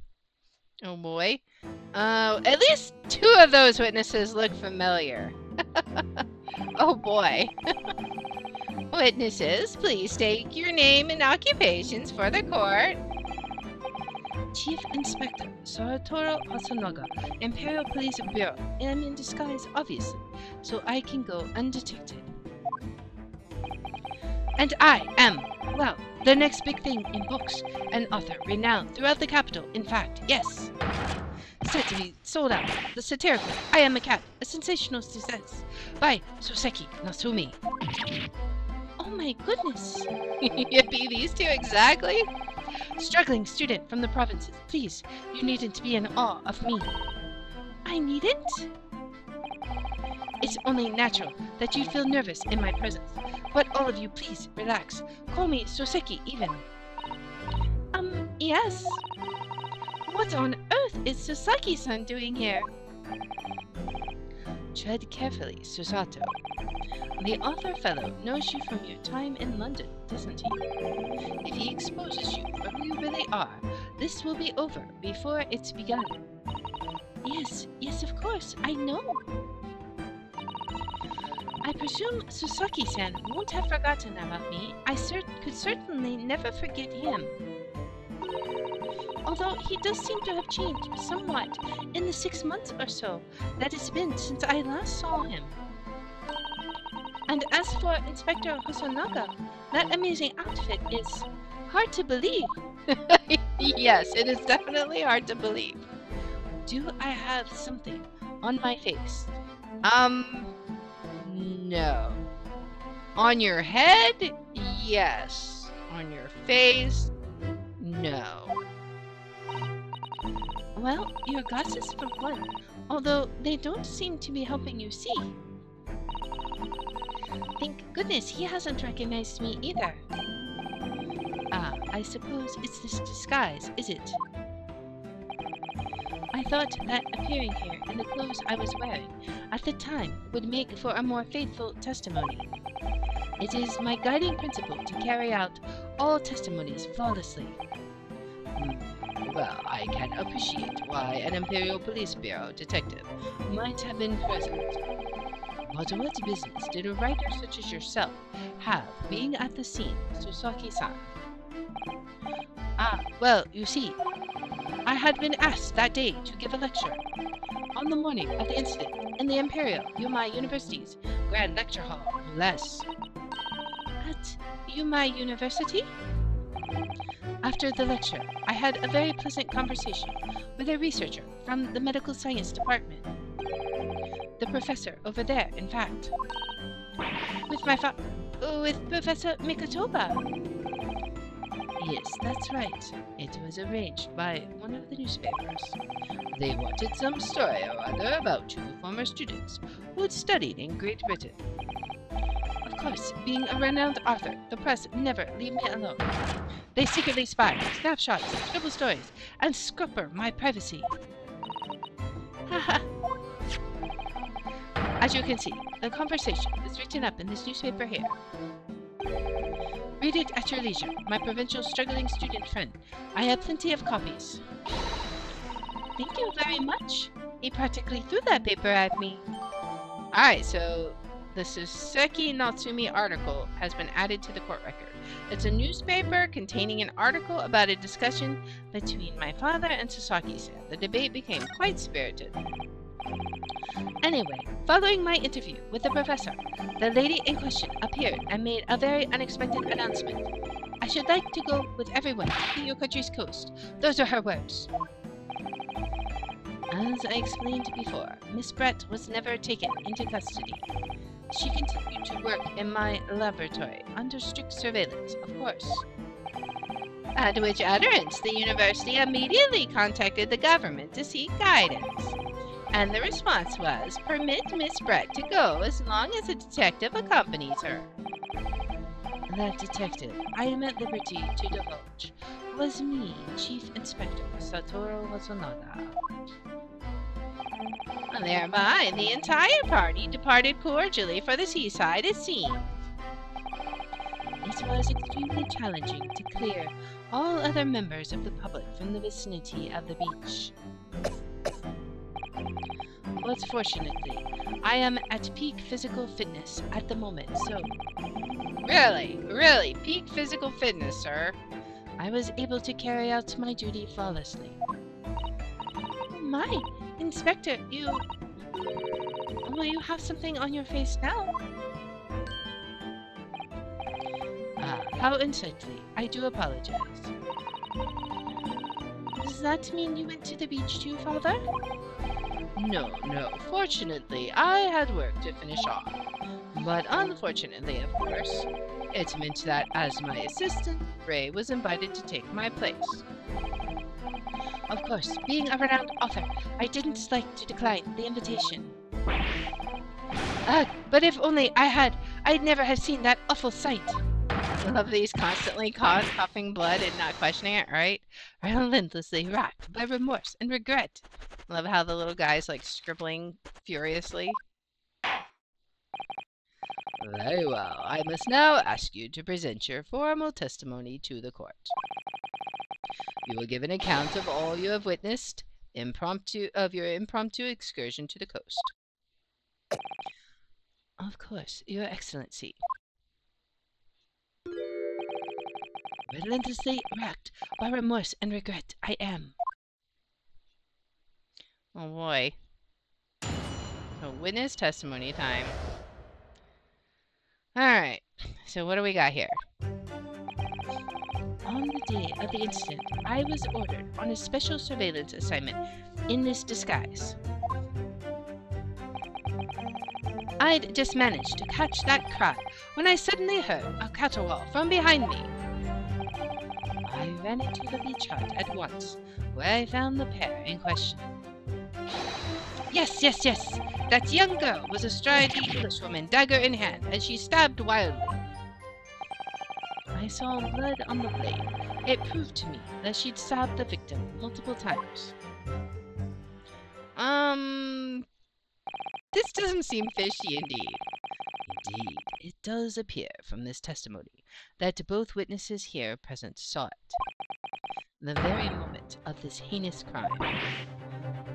[SPEAKER 1] Oh boy. At least 2 of those witnesses look familiar. Oh boy. Witnesses, please state your name and occupations for the court. Chief Inspector Saratoro Asanaga, Imperial Police Bureau. I'm in disguise, obviously, so I can go undetected.
[SPEAKER 3] And I am, well, the next big thing in books. An author renowned throughout the capital. In fact, yes. Said to be sold out. The satirical I Am a Cat, a sensational success by Soseki Nasumi. Oh my goodness.
[SPEAKER 1] Yippee, these two exactly?
[SPEAKER 3] Struggling student from the provinces. Please, you needn't be in awe of me.
[SPEAKER 1] I needn't?
[SPEAKER 3] It's only natural that you'd feel nervous in my presence. But all of you, please, relax. Call me Soseki even.
[SPEAKER 1] Yes. What on earth is Soseki-san doing here?
[SPEAKER 3] Tread carefully, Susato. The author fellow knows you from your time in London, doesn't he? If he exposes you for who you really are, this will be over before it's begun.
[SPEAKER 1] Yes, of course, I know. I presume Soseki-san won't have forgotten about me. I could certainly never forget him. Although he does seem to have changed somewhat in the 6 months or so that it's been since I last saw him. And as for Inspector Hosonaga, that amazing outfit is hard to believe.
[SPEAKER 3] Yes, it is definitely hard to believe. Do I have something on my face? No. On your head? Yes. On your face? No.
[SPEAKER 1] Well, your glasses for one, although they don't seem to be helping you see. Thank goodness he hasn't recognized me either.
[SPEAKER 3] Ah, I suppose it's this disguise, is it?
[SPEAKER 1] I thought that appearing here in the clothes I was wearing at the time would make for a more faithful testimony.
[SPEAKER 3] It is my guiding principle to carry out all testimonies flawlessly. Well, I can appreciate why an Imperial Police Bureau detective might have been present. But what business did a writer such as yourself have being at the scene, Soseki-san?
[SPEAKER 1] Ah, well, you see, I had been asked that day to give a lecture on the morning of the incident in the Imperial Yumai University's Grand Lecture Hall, no less.
[SPEAKER 3] At Yumai University?
[SPEAKER 1] After the lecture, I had a very pleasant conversation with a researcher from the medical science department. The professor over there, in fact. With Professor Mikotoba.
[SPEAKER 3] Yes, that's right. It was arranged by one of the newspapers. They wanted some story or other about two former students who had studied in Great Britain.
[SPEAKER 1] Of course, being a renowned author, the press never leave me alone. They secretly spy, snapshots, scribble stories, and scupper my privacy. Haha. As you can see, the conversation is written up in this newspaper here. Read it at your leisure, my provincial struggling student friend. I have plenty of copies.
[SPEAKER 3] Thank you very much.
[SPEAKER 1] He practically threw that paper at me.
[SPEAKER 3] Alright, so the Soseki Natsumi article has been added to the court record. It's a newspaper containing an article about a discussion between my father and Soseki-san. The debate became quite spirited.
[SPEAKER 1] Anyway, following my interview with the professor, the lady in question appeared and made a very unexpected announcement. I should like to go with everyone to your country's coast. Those are her words.
[SPEAKER 3] As I explained before, Miss Brett was never taken into custody. She continued to work in my laboratory under strict surveillance, of course.
[SPEAKER 1] At which utterance, the university immediately contacted the government to seek guidance. And the response was, permit Miss Brett to go as long as a detective accompanies her.
[SPEAKER 3] That detective, I am at liberty to divulge, was me, Chief Inspector Satoru Hosonaga.
[SPEAKER 1] Thereby, the entire party departed cordially for the seaside, it seemed.
[SPEAKER 3] It was extremely challenging to clear all other members of the public from the vicinity of the beach. But fortunately, I am at peak physical fitness at the moment, so...
[SPEAKER 1] Really, peak physical fitness, sir.
[SPEAKER 3] I was able to carry out my duty flawlessly.
[SPEAKER 1] My, Inspector, Will you have something on your face now?
[SPEAKER 3] How unsightly. I do apologize. Does that mean you went to the beach too, Father? No, no. Fortunately, I had work to finish off. But unfortunately, of course, it meant that as my assistant, Ray was invited to take my place. Of course, being a renowned author, I didn't like to decline the invitation. But if only I'd never have seen that awful sight. I love these constantly coughing blood and not questioning it, right? Relentlessly racked by remorse and regret. Love how the little guy's like scribbling furiously. Very well. I must now ask you to present your formal testimony to the court. You will give an account of all you have witnessed, of your impromptu excursion to the coast. Of course, Your Excellency. Relentlessly racked by remorse and regret, I am. Oh boy. So witness testimony time. Alright, so what do we got here? On the day of the incident, I was ordered on a special surveillance assignment in this disguise. I'd just managed to catch that cry when I suddenly heard a caterwaul from behind me. I ran into the beach hut at once, where I found the pair in question. Yes! That young girl was astride the Englishwoman, dagger in hand, and she stabbed wildly. I saw blood on the blade. It proved to me that she'd stabbed the victim multiple times. This doesn't seem fishy indeed. Indeed, it does appear from this testimony that both witnesses here present saw it. The very moment of this heinous crime.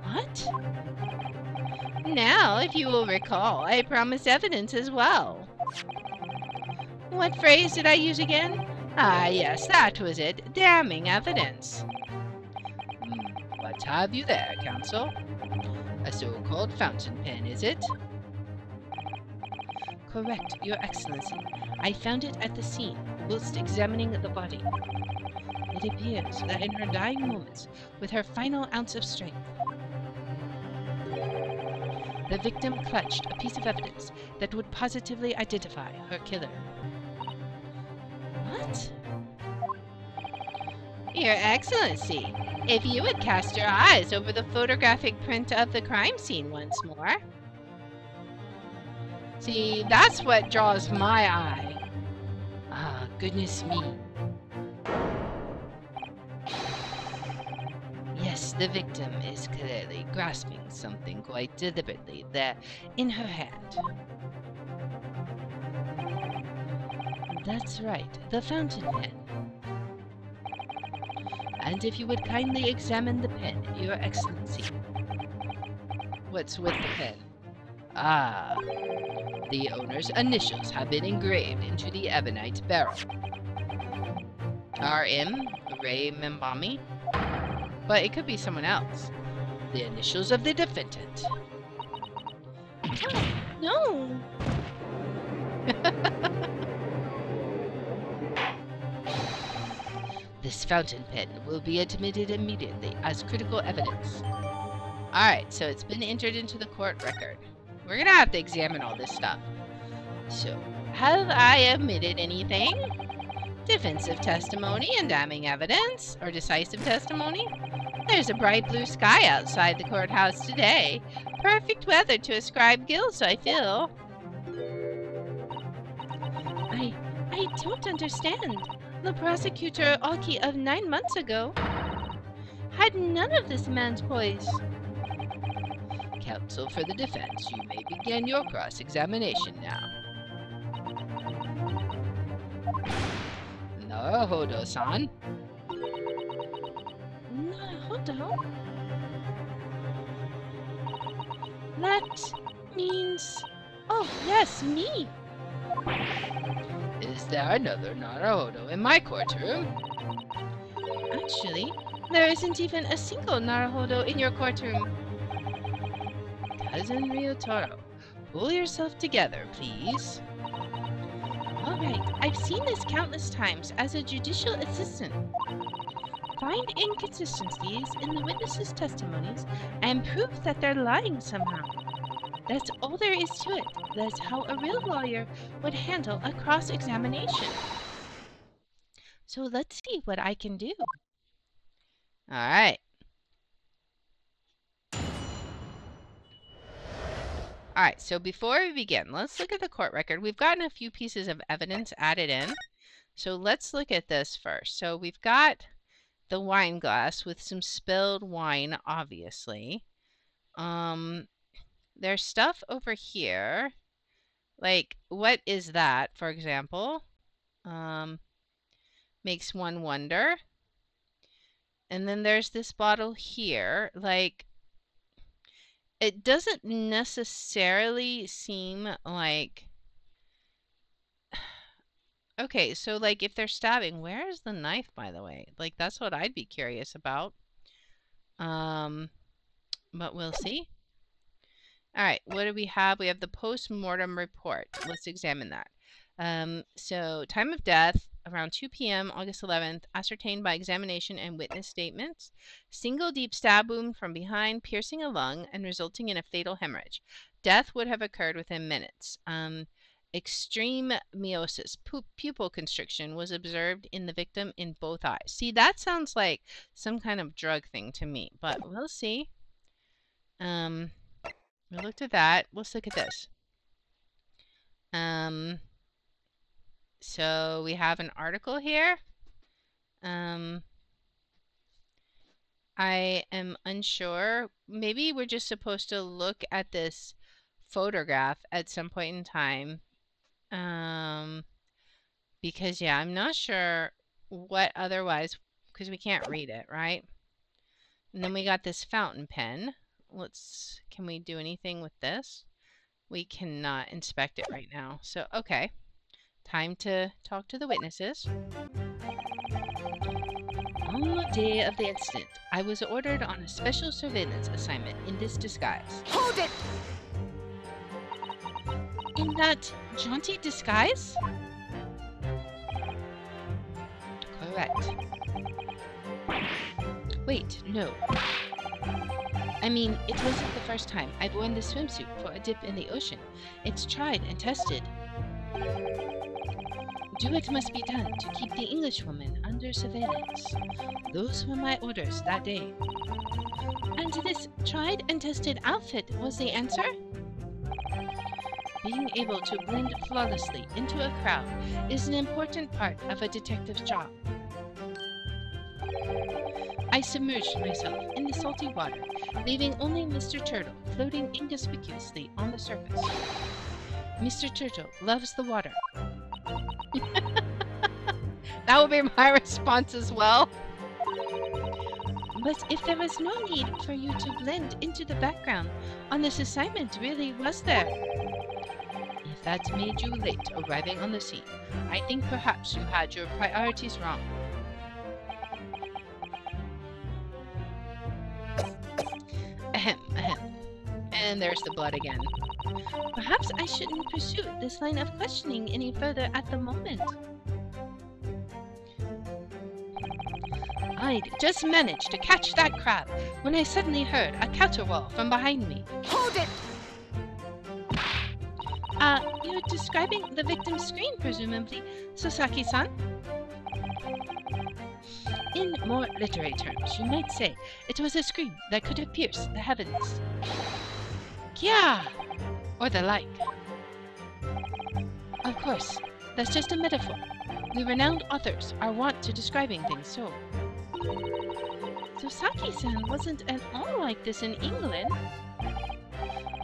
[SPEAKER 3] What? Now, if you will recall, I promised evidence as well. What phrase did I use again? Ah, yes, that was it. Damning evidence. What have you there, counsel? A so-called fountain pen, is it? Correct, Your Excellency. I found it at the scene, whilst examining the body. It appears that in her dying moments, with her final ounce of strength, the victim clutched a piece of evidence that would positively identify her killer. What? Your Excellency, if you would cast your eyes over the photographic print of the crime scene once more. See, that's what draws my eye. Ah, goodness me. Yes, the victim is clearly grasping something quite deliberately there in her hand. That's right, the fountain pen. And if you would kindly examine the pen, Your Excellency. What's with the pen? Ah, the owner's initials have been engraved into the ebonite barrel. R.M. Ray Membami? But it could be someone else. The initials of the defendant. Oh, no! This fountain pen will be admitted immediately as critical evidence. Alright, so it's been entered into the court record. We're gonna have to examine all this stuff. So, have I omitted anything? Defensive testimony and damning evidence? Or decisive testimony? There's a bright blue sky outside the courthouse today. Perfect weather to ascribe guilt, I feel. I don't understand. The prosecutor, Alki, of 9 months ago, had none of this man's poise. Counsel for the defense, you may begin your cross-examination now. Naruhodo-san. Naruhodo? That means... Oh, yes, me! Is there another Naruhodo in my courtroom? Actually, there isn't even a single Naruhodo in your courtroom. Cousin Ryotaro, pull yourself together, please. All right, I've seen this countless times as a judicial assistant. Find inconsistencies in the witnesses' testimonies and prove that they're lying somehow. That's all there is to it. That's how a real lawyer would handle a cross-examination. So let's see what I can do.
[SPEAKER 1] All right. All right, so before we begin, let's look at the court record. We've gotten a few pieces of evidence added in. So let's look at this first. So we've got the wine glass with some spilled wine, obviously. There's stuff over here. Like, what is that, for example? Makes one wonder. And then there's this bottle here. Like, it doesn't necessarily seem like... Okay, so, like, if they're stabbing, where is the knife, by the way? Like, that's what I'd be curious about. But we'll see. All right, what do we have? We have the post-mortem report. Let's examine that. So, time of death, around 2 p.m., August 11th, ascertained by examination and witness statements. Single deep stab wound from behind, piercing a lung and resulting in a fatal hemorrhage. Death would have occurred within minutes. Extreme meiosis, pupil constriction, was observed in the victim in both eyes. See, that sounds like some kind of drug thing to me, but we'll see. We looked at that. Let's look at this. So we have an article here. I am unsure. Maybe we're just supposed to look at this photograph at some point in time. Because, yeah, I'm not sure what otherwise, because we can't read it, right? And then we got this fountain pen. Can we do anything with this? We cannot inspect it right now. So, okay. Time to talk to the witnesses. On the day of the incident, I was ordered on a special surveillance assignment in this disguise.
[SPEAKER 2] Hold it!
[SPEAKER 3] In that jaunty disguise? Correct. Wait, no. I mean, it wasn't the first time I've worn this swimsuit for a dip in the ocean. It's tried and tested. Do what must be done to keep the Englishwoman under surveillance. Those were my orders that day. And this tried and tested outfit was the answer? Being able to blend flawlessly into a crowd is an important part of a detective's job. I submerged myself in the salty water, leaving only Mr. Turtle floating inconspicuously on the surface. Mr. Turtle loves the water. That would be my response as well. But if there was no need for you to blend into the background on this assignment, really, was there? If that made you late arriving on the scene, I think perhaps you had your priorities wrong. Ahem, ahem. And there's the blood again. Perhaps I shouldn't pursue this line of questioning any further at the moment. I'd just managed to catch that crab when I suddenly heard a caterwaul from behind me.
[SPEAKER 2] Hold it!
[SPEAKER 3] You're describing the victim's scream, presumably, Sasaki-san? In more literary terms, you might say it was a scream that could have pierced the heavens. Kya! Or the like. Of course, that's just a metaphor. The renowned authors are wont to describing things so. Sasaki-san wasn't at all like this in England.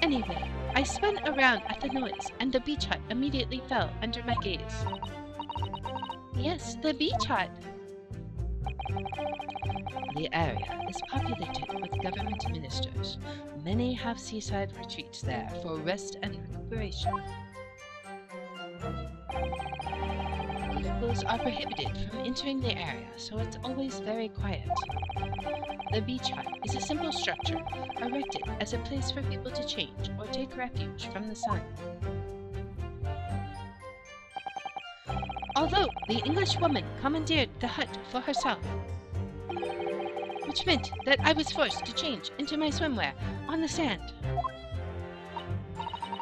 [SPEAKER 3] Anyway, I spun around at the noise, and the beach hut immediately fell under my gaze. Yes, the beach hut. The area is populated with government ministers. Many have seaside retreats there for rest and recuperation. Locals are prohibited from entering the area, so it's always very quiet. The beach hut is a simple structure, erected as a place for people to change or take refuge from the sun. Although the English woman commandeered the hut for herself, which meant that I was forced to change into my swimwear on the sand.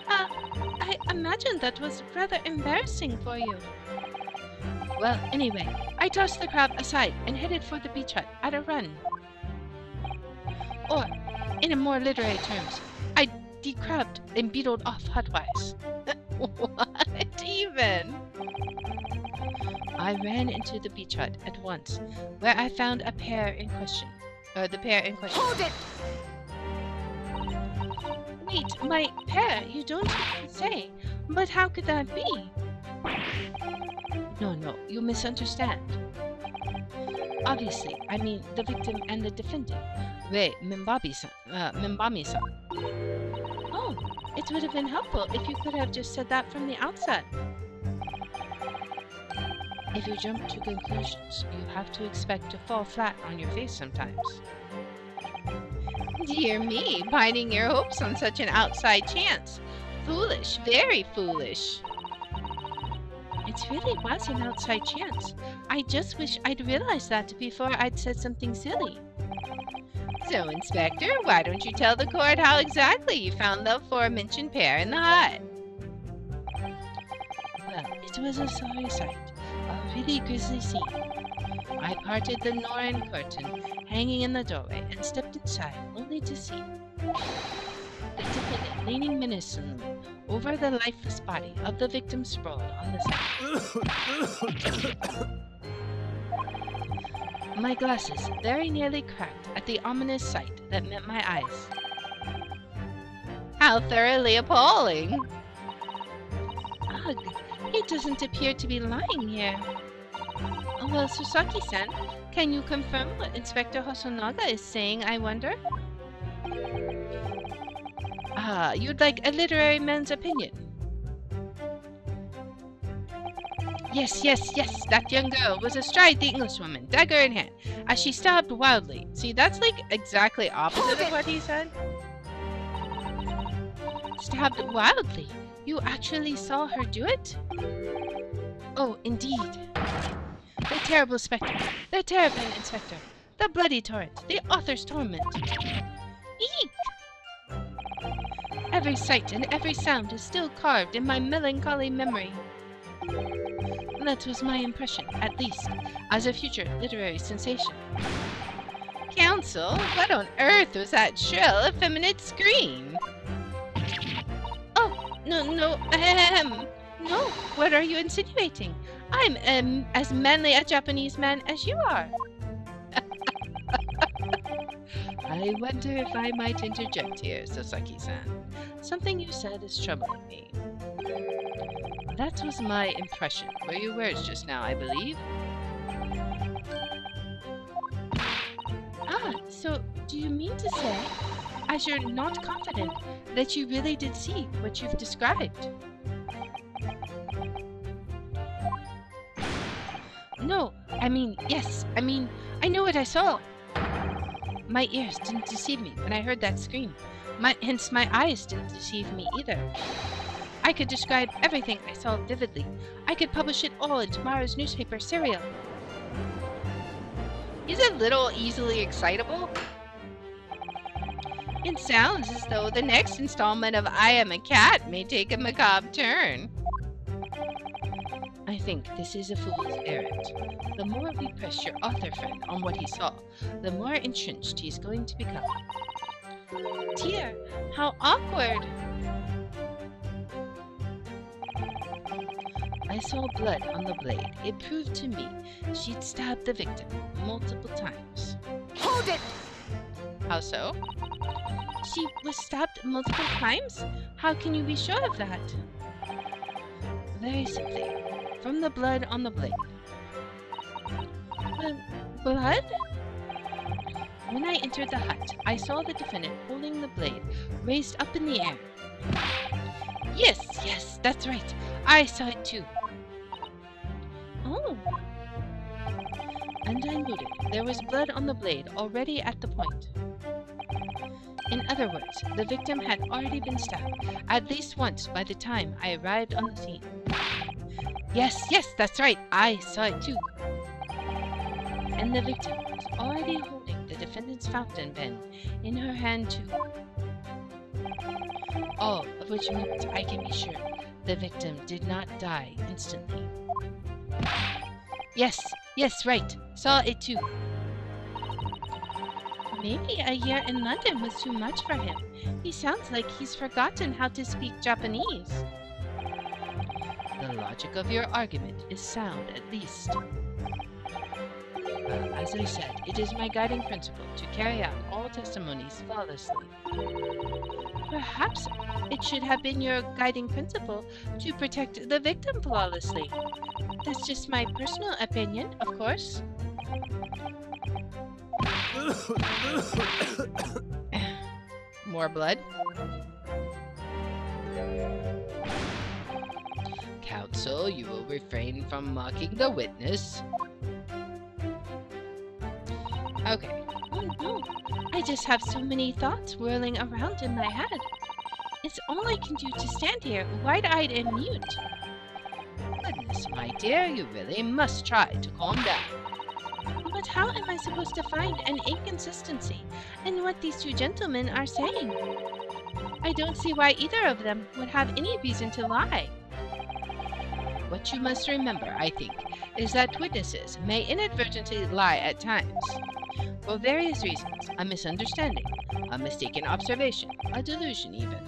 [SPEAKER 3] I imagine that was rather embarrassing for you. Well, anyway, I tossed the crab aside and headed for the beach hut at a run. Or, in a more literary terms, I decrabbed and beetled off hutwise.
[SPEAKER 1] What even?
[SPEAKER 3] I ran into the beach hut at once, where I found the pair in question.
[SPEAKER 2] Hold it!
[SPEAKER 3] Wait, my pair? You don't say. But how could that be? No, you misunderstand. Obviously, I mean the victim and the defendant, Rei Mimbami-san. Oh, it would have been helpful if you could have just said that from the outset. If you jump to conclusions, you have to expect to fall flat on your face sometimes.
[SPEAKER 1] Dear me, binding your hopes on such an outside chance. Foolish, very foolish.
[SPEAKER 3] It really was an outside chance. I just wish I'd realized that before I'd said something silly.
[SPEAKER 1] So, Inspector, why don't you tell the court how exactly you found the aforementioned pair in the hut?
[SPEAKER 3] Well, it was a sorry sight. A really grisly scene. I parted the Norin curtain hanging in the doorway and stepped inside only to see the defendant leaning menacingly over the lifeless body of the victim sprawled on the sand. My glasses very nearly cracked at the ominous sight that met my eyes.
[SPEAKER 1] How thoroughly appalling!
[SPEAKER 3] Ugh, he doesn't appear to be lying here. Well, Susaki-san, can you confirm what Inspector Hosonaga is saying, I wonder? Ah, you'd like a literary man's opinion? Yes, that young girl was astride the Englishwoman, dagger in hand, as she stabbed wildly.
[SPEAKER 1] See, that's like exactly opposite of what he said.
[SPEAKER 3] Stabbed wildly? You actually saw her do it? Oh, indeed. The terrible spectre, the terrifying inspector, the bloody torrent, the author's torment. Eek! Every sight and every sound is still carved in my melancholy memory. That was my impression, at least, as a future literary sensation.
[SPEAKER 1] Counsel, what on earth was that shrill, effeminate scream?
[SPEAKER 3] Oh, no, no, what are you insinuating? I'm as manly a Japanese man as you are.
[SPEAKER 1] I wonder if I might interject here, Sasaki-san. Something you said is troubling me. That was my impression. Were your words just now, I believe?
[SPEAKER 3] Ah, so do you mean to say, as you're not confident, that you really did see what you've described? No, yes, I know what I saw. My ears didn't deceive me when I heard that scream. Hence my eyes didn't deceive me either. I could describe everything I saw vividly. I could publish it all in tomorrow's newspaper serial.
[SPEAKER 1] He's a little easily excitable. It sounds as though the next installment of I Am a Cat may take a macabre turn.
[SPEAKER 3] I think this is a fool's errand. The more we press your author friend on what he saw, the more entrenched he's going to become. Dear, how awkward! I saw blood on the blade. It proved to me she'd stabbed the victim multiple times.
[SPEAKER 2] Hold it!
[SPEAKER 1] How so?
[SPEAKER 3] She was stabbed multiple times? How can you be sure of that? Very simply, from the blood on the blade. Blood? When I entered the hut, I saw the defendant holding the blade raised up in the air. Yes, that's right. I saw it too. Oh. And I noted there was blood on the blade already at the point. In other words, the victim had already been stabbed at least once by the time I arrived on the scene. Yes, that's right. I saw it too. And the victim was already holding the defendant's fountain pen in her hand too. All of which means I can be sure the victim did not die instantly. Yes, right. Saw it too. Maybe a year in London was too much for him. He sounds like he's forgotten how to speak Japanese. The logic of your argument is sound, at least. As I said, it is my guiding principle to carry out all testimonies flawlessly. Perhaps it should have been your guiding principle to protect the victim flawlessly. That's just my personal opinion, of course. More blood. Counsel, you will refrain from mocking the witness. Okay. Oh no, I just have so many thoughts whirling around in my head. It's all I can do to stand here, wide-eyed and mute. Goodness, my dear, you really must try to calm down. But how am I supposed to find an inconsistency in what these two gentlemen are saying? I don't see why either of them would have any reason to lie. What you must remember, I think, is that witnesses may inadvertently lie at times. For various reasons, a misunderstanding, a mistaken observation, a delusion even.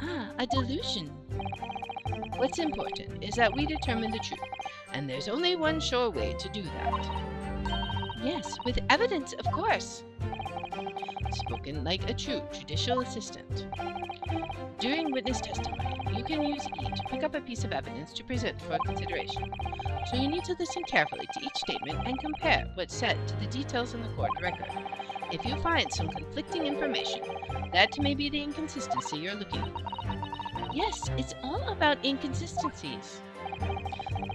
[SPEAKER 3] Ah, a delusion. What's important is that we determine the truth, and there's only one sure way to do that. Yes, with evidence, of course. Spoken like a true judicial assistant. During witness testimony, you can use E to pick up a piece of evidence to present for consideration. So you need to listen carefully to each statement and compare what's said to the details in the court record. If you find some conflicting information, that may be the inconsistency you're looking for. Yes, it's all about inconsistencies.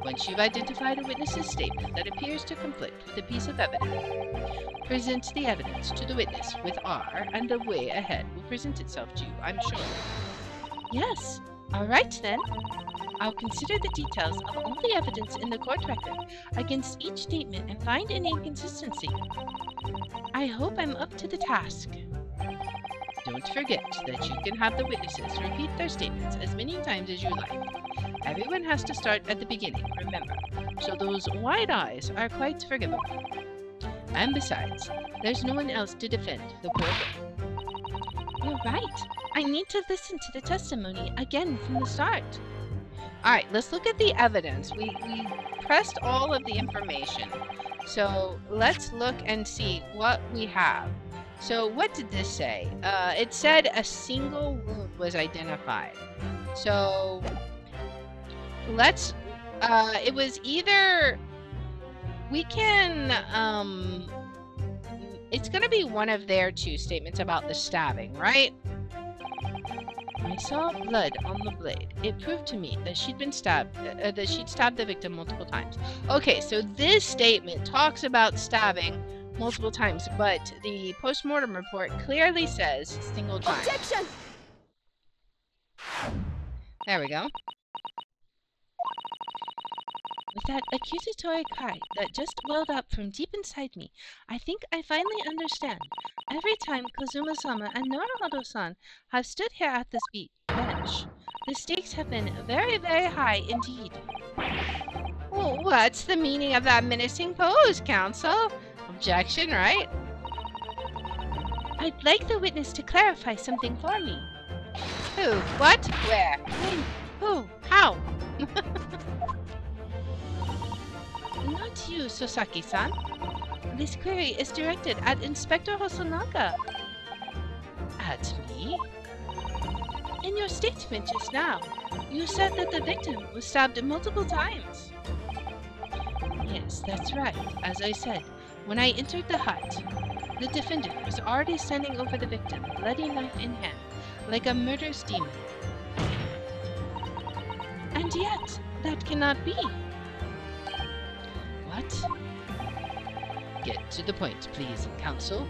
[SPEAKER 3] Once you've identified a witness's statement that appears to conflict with a piece of evidence, present the evidence to the witness with R, and the way ahead will present itself to you, I'm sure. Yes, all right then. I'll consider the details of all the evidence in the court record against each statement and find an inconsistency. I hope I'm up to the task. Don't forget that you can have the witnesses repeat their statements as many times as you like. Everyone has to start at the beginning, remember, so those wide eyes are quite forgivable. And besides, there's no one else to defend the poor girl. You're right. I need to listen to the testimony again from the start. Alright, let's look at the evidence. We pressed all of the information. So let's look and see what we have. So what did this say? It said a single wound was identified. So let's, it was either, we can, it's gonna be one of their two statements about the stabbing, right? I saw blood on the blade. It proved to me that she'd been stabbed, that she'd stabbed the victim multiple times. Okay, so this statement talks about stabbing multiple times, but the post-mortem report clearly says single time.
[SPEAKER 2] Objection!
[SPEAKER 3] There we go. With that accusatory cry that just welled up from deep inside me, I think I finally understand. Every time Kazuma-sama and Naruhodo-san have stood here at this bench, the stakes have been very, very high indeed. Well, what's the meaning of that menacing pose, counsel? Objection, right? I'd like the witness to clarify something for me. Who? What? Where? When? Who? How? Not you, Sosaki-san. This query is directed at Inspector Hosonaga. At me? In your statement just now, you said that the victim was stabbed multiple times. Yes, that's right. As I said, when I entered the hut, the defendant was already standing over the victim, bloody knife in hand, like a murderous demon. And yet, that cannot be. What? Get to the point, please, counsel.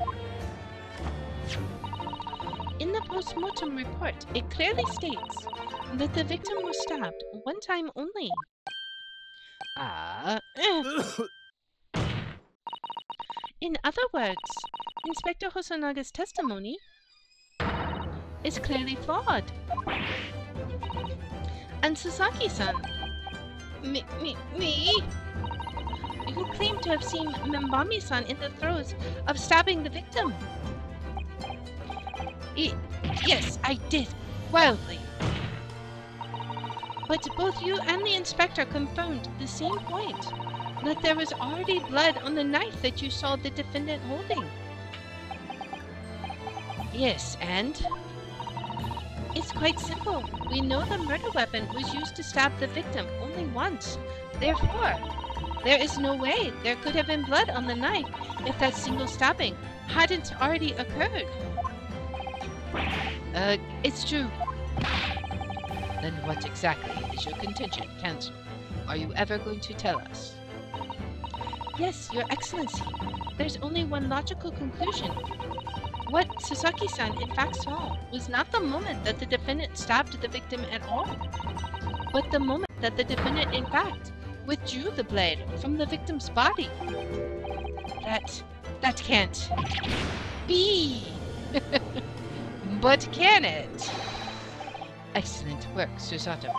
[SPEAKER 3] In the post-mortem report, it clearly states that the victim was stabbed one time only. In other words, Inspector Hosanaga's testimony is clearly flawed. And Sasaki-san, me? You claim to have seen Membami-san in the throes of stabbing the victim. Yes, I did. Wildly. But both you and the inspector confirmed the same point, that there was already blood on the knife that you saw the defendant holding. Yes, and? It's quite simple. We know the murder weapon was used to stab the victim only once. Therefore, there is no way there could have been blood on the knife if that single stabbing hadn't already occurred. It's true. Then what exactly is your contention, Counsel? Are you ever going to tell us? Yes, Your Excellency. There's only one logical conclusion. What Sasaki-san in fact saw was not the moment that the defendant stabbed the victim at all, but the moment that the defendant in fact withdrew the blade from the victim's body. That can't be. But can it? Excellent work, Susato.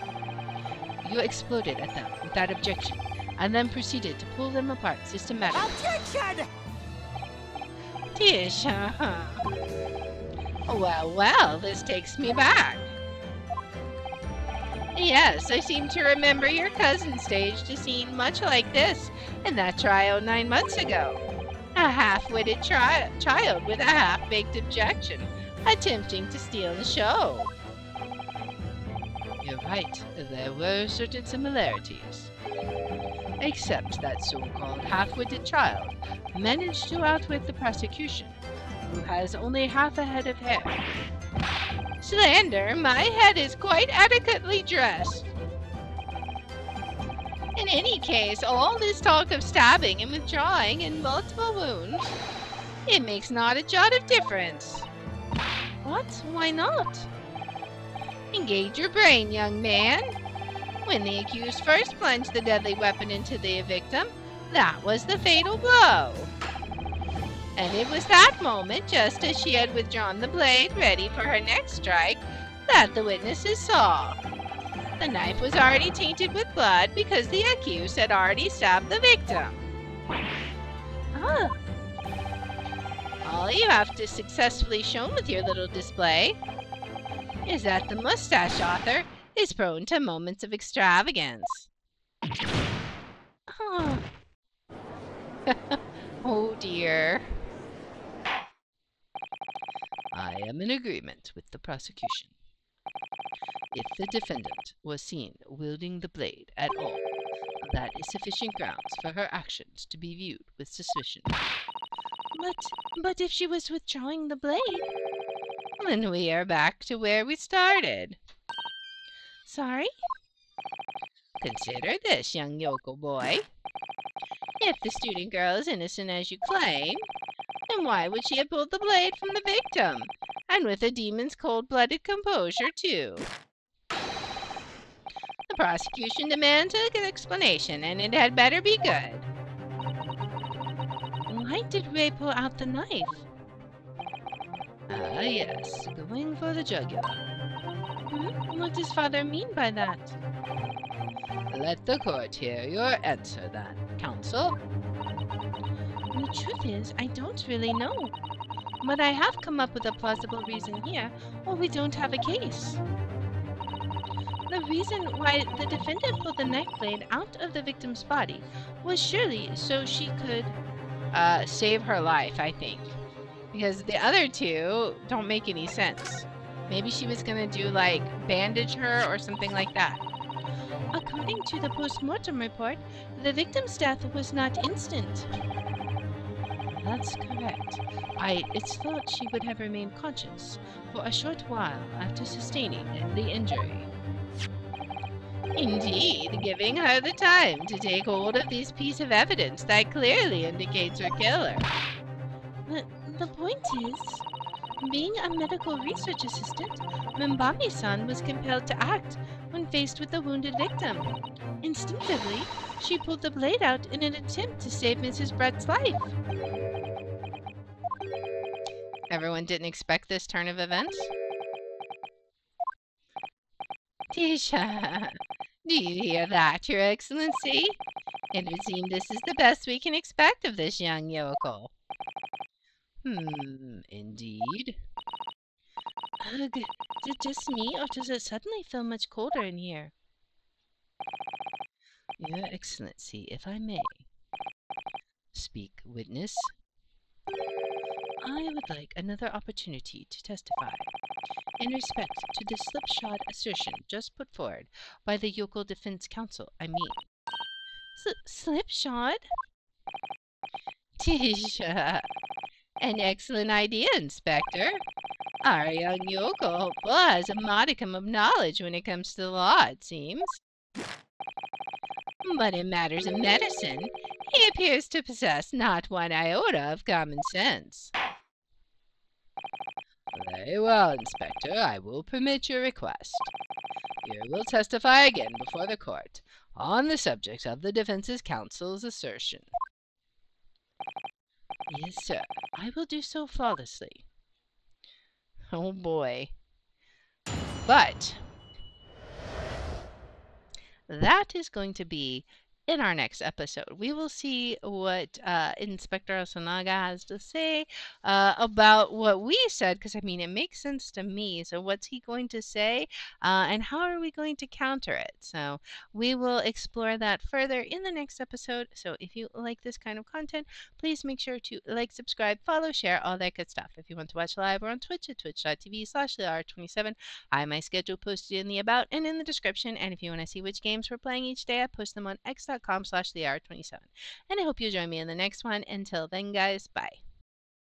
[SPEAKER 3] You exploded at them without objection, and then proceeded to pull them apart systematically. Objection! Tish, Well, this takes me back. Yes, I seem to remember your cousin staged a scene much like this in that trial 9 months ago. A half-witted child with a half-baked objection, attempting to steal the show. You're right, there were certain similarities. Except that so-called half-witted child managed to outwit the prosecution, who has only half a head of hair. Slander, my head is quite adequately dressed. In any case, all this talk of stabbing and withdrawing and multiple wounds, it makes not a jot of difference. What? Why not? Engage your brain, young man. When the accused first plunged the deadly weapon into the victim, that was the fatal blow. And it was that moment, just as she had withdrawn the blade ready for her next strike, that the witnesses saw. The knife was already tainted with blood because the accused had already stabbed the victim. Ah. All you have to successfully show with your little display is that the mustache author is prone to moments of extravagance. Oh, oh dear. I am in agreement with the prosecution. If the defendant was seen wielding the blade at all, that is sufficient grounds for her actions to be viewed with suspicion. But if she was withdrawing the blade? Then we are back to where we started. Sorry? Consider this, young yokel boy. If the student girl is innocent as you claim, then why would she have pulled the blade from the victim? And with a demon's cold-blooded composure, too. The prosecution demands an explanation, and it had better be good. Why did Ray pull out the knife? Ah, yes, going for the jugular. What does father mean by that? Let the court hear your answer, then, counsel. The truth is, I don't really know. But I have come up with a plausible reason here, or we don't have a case. The reason why the defendant pulled the knife blade out of the victim's body was surely so she could save her life, I think. Because the other two don't make any sense. Maybe she was gonna do, like, bandage her or something like that. According to the post-mortem report, the victim's death was not instant. That's correct. It's thought she would have remained conscious for a short while after sustaining the injury. Indeed, giving her the time to take hold of this piece of evidence that clearly indicates her killer. The point is, Being a medical research assistant, Mimbami-san was compelled to act when faced with a wounded victim. Instinctively, she pulled the blade out in an attempt to save Mrs. Brett's life.
[SPEAKER 1] Everyone didn't expect this turn of events?
[SPEAKER 3] Tisha, do you hear that, Your Excellency? It would seem this is the best we can expect of this young yokel.
[SPEAKER 1] Indeed.
[SPEAKER 3] Ugh, is it just me, or does it suddenly feel much colder in here?
[SPEAKER 1] Your Excellency, if I may. Speak, witness. I would like another opportunity to testify in respect to the slipshod assertion just put forward by the yokel defense counsel, I mean.
[SPEAKER 3] Slipshod? Tisha, an excellent idea, Inspector. Our young yokel has a modicum of knowledge when it comes to the law, it seems. But in matters of medicine, he appears to possess not one iota of common sense.
[SPEAKER 1] Very well, Inspector. I will permit your request. You will testify again before the court on the subject of the defense's counsel's assertion.
[SPEAKER 3] Yes, sir. I will do so flawlessly.
[SPEAKER 1] Oh boy. But that is going to be in our next episode. We will see what Inspector Osanaga has to say about what we said, because I mean, it makes sense to me. So, what's he going to say, and how are we going to counter it? So, we will explore that further in the next episode. So, if you like this kind of content, please make sure to like, subscribe, follow, share, all that good stuff. If you want to watch live, we're on Twitch at twitch.tv/LR27. I have my schedule posted in the about and in the description. And if you want to see which games we're playing each day, I post them on x.com/thehour27. And I hope you join me in the next one. Until then, guys, bye.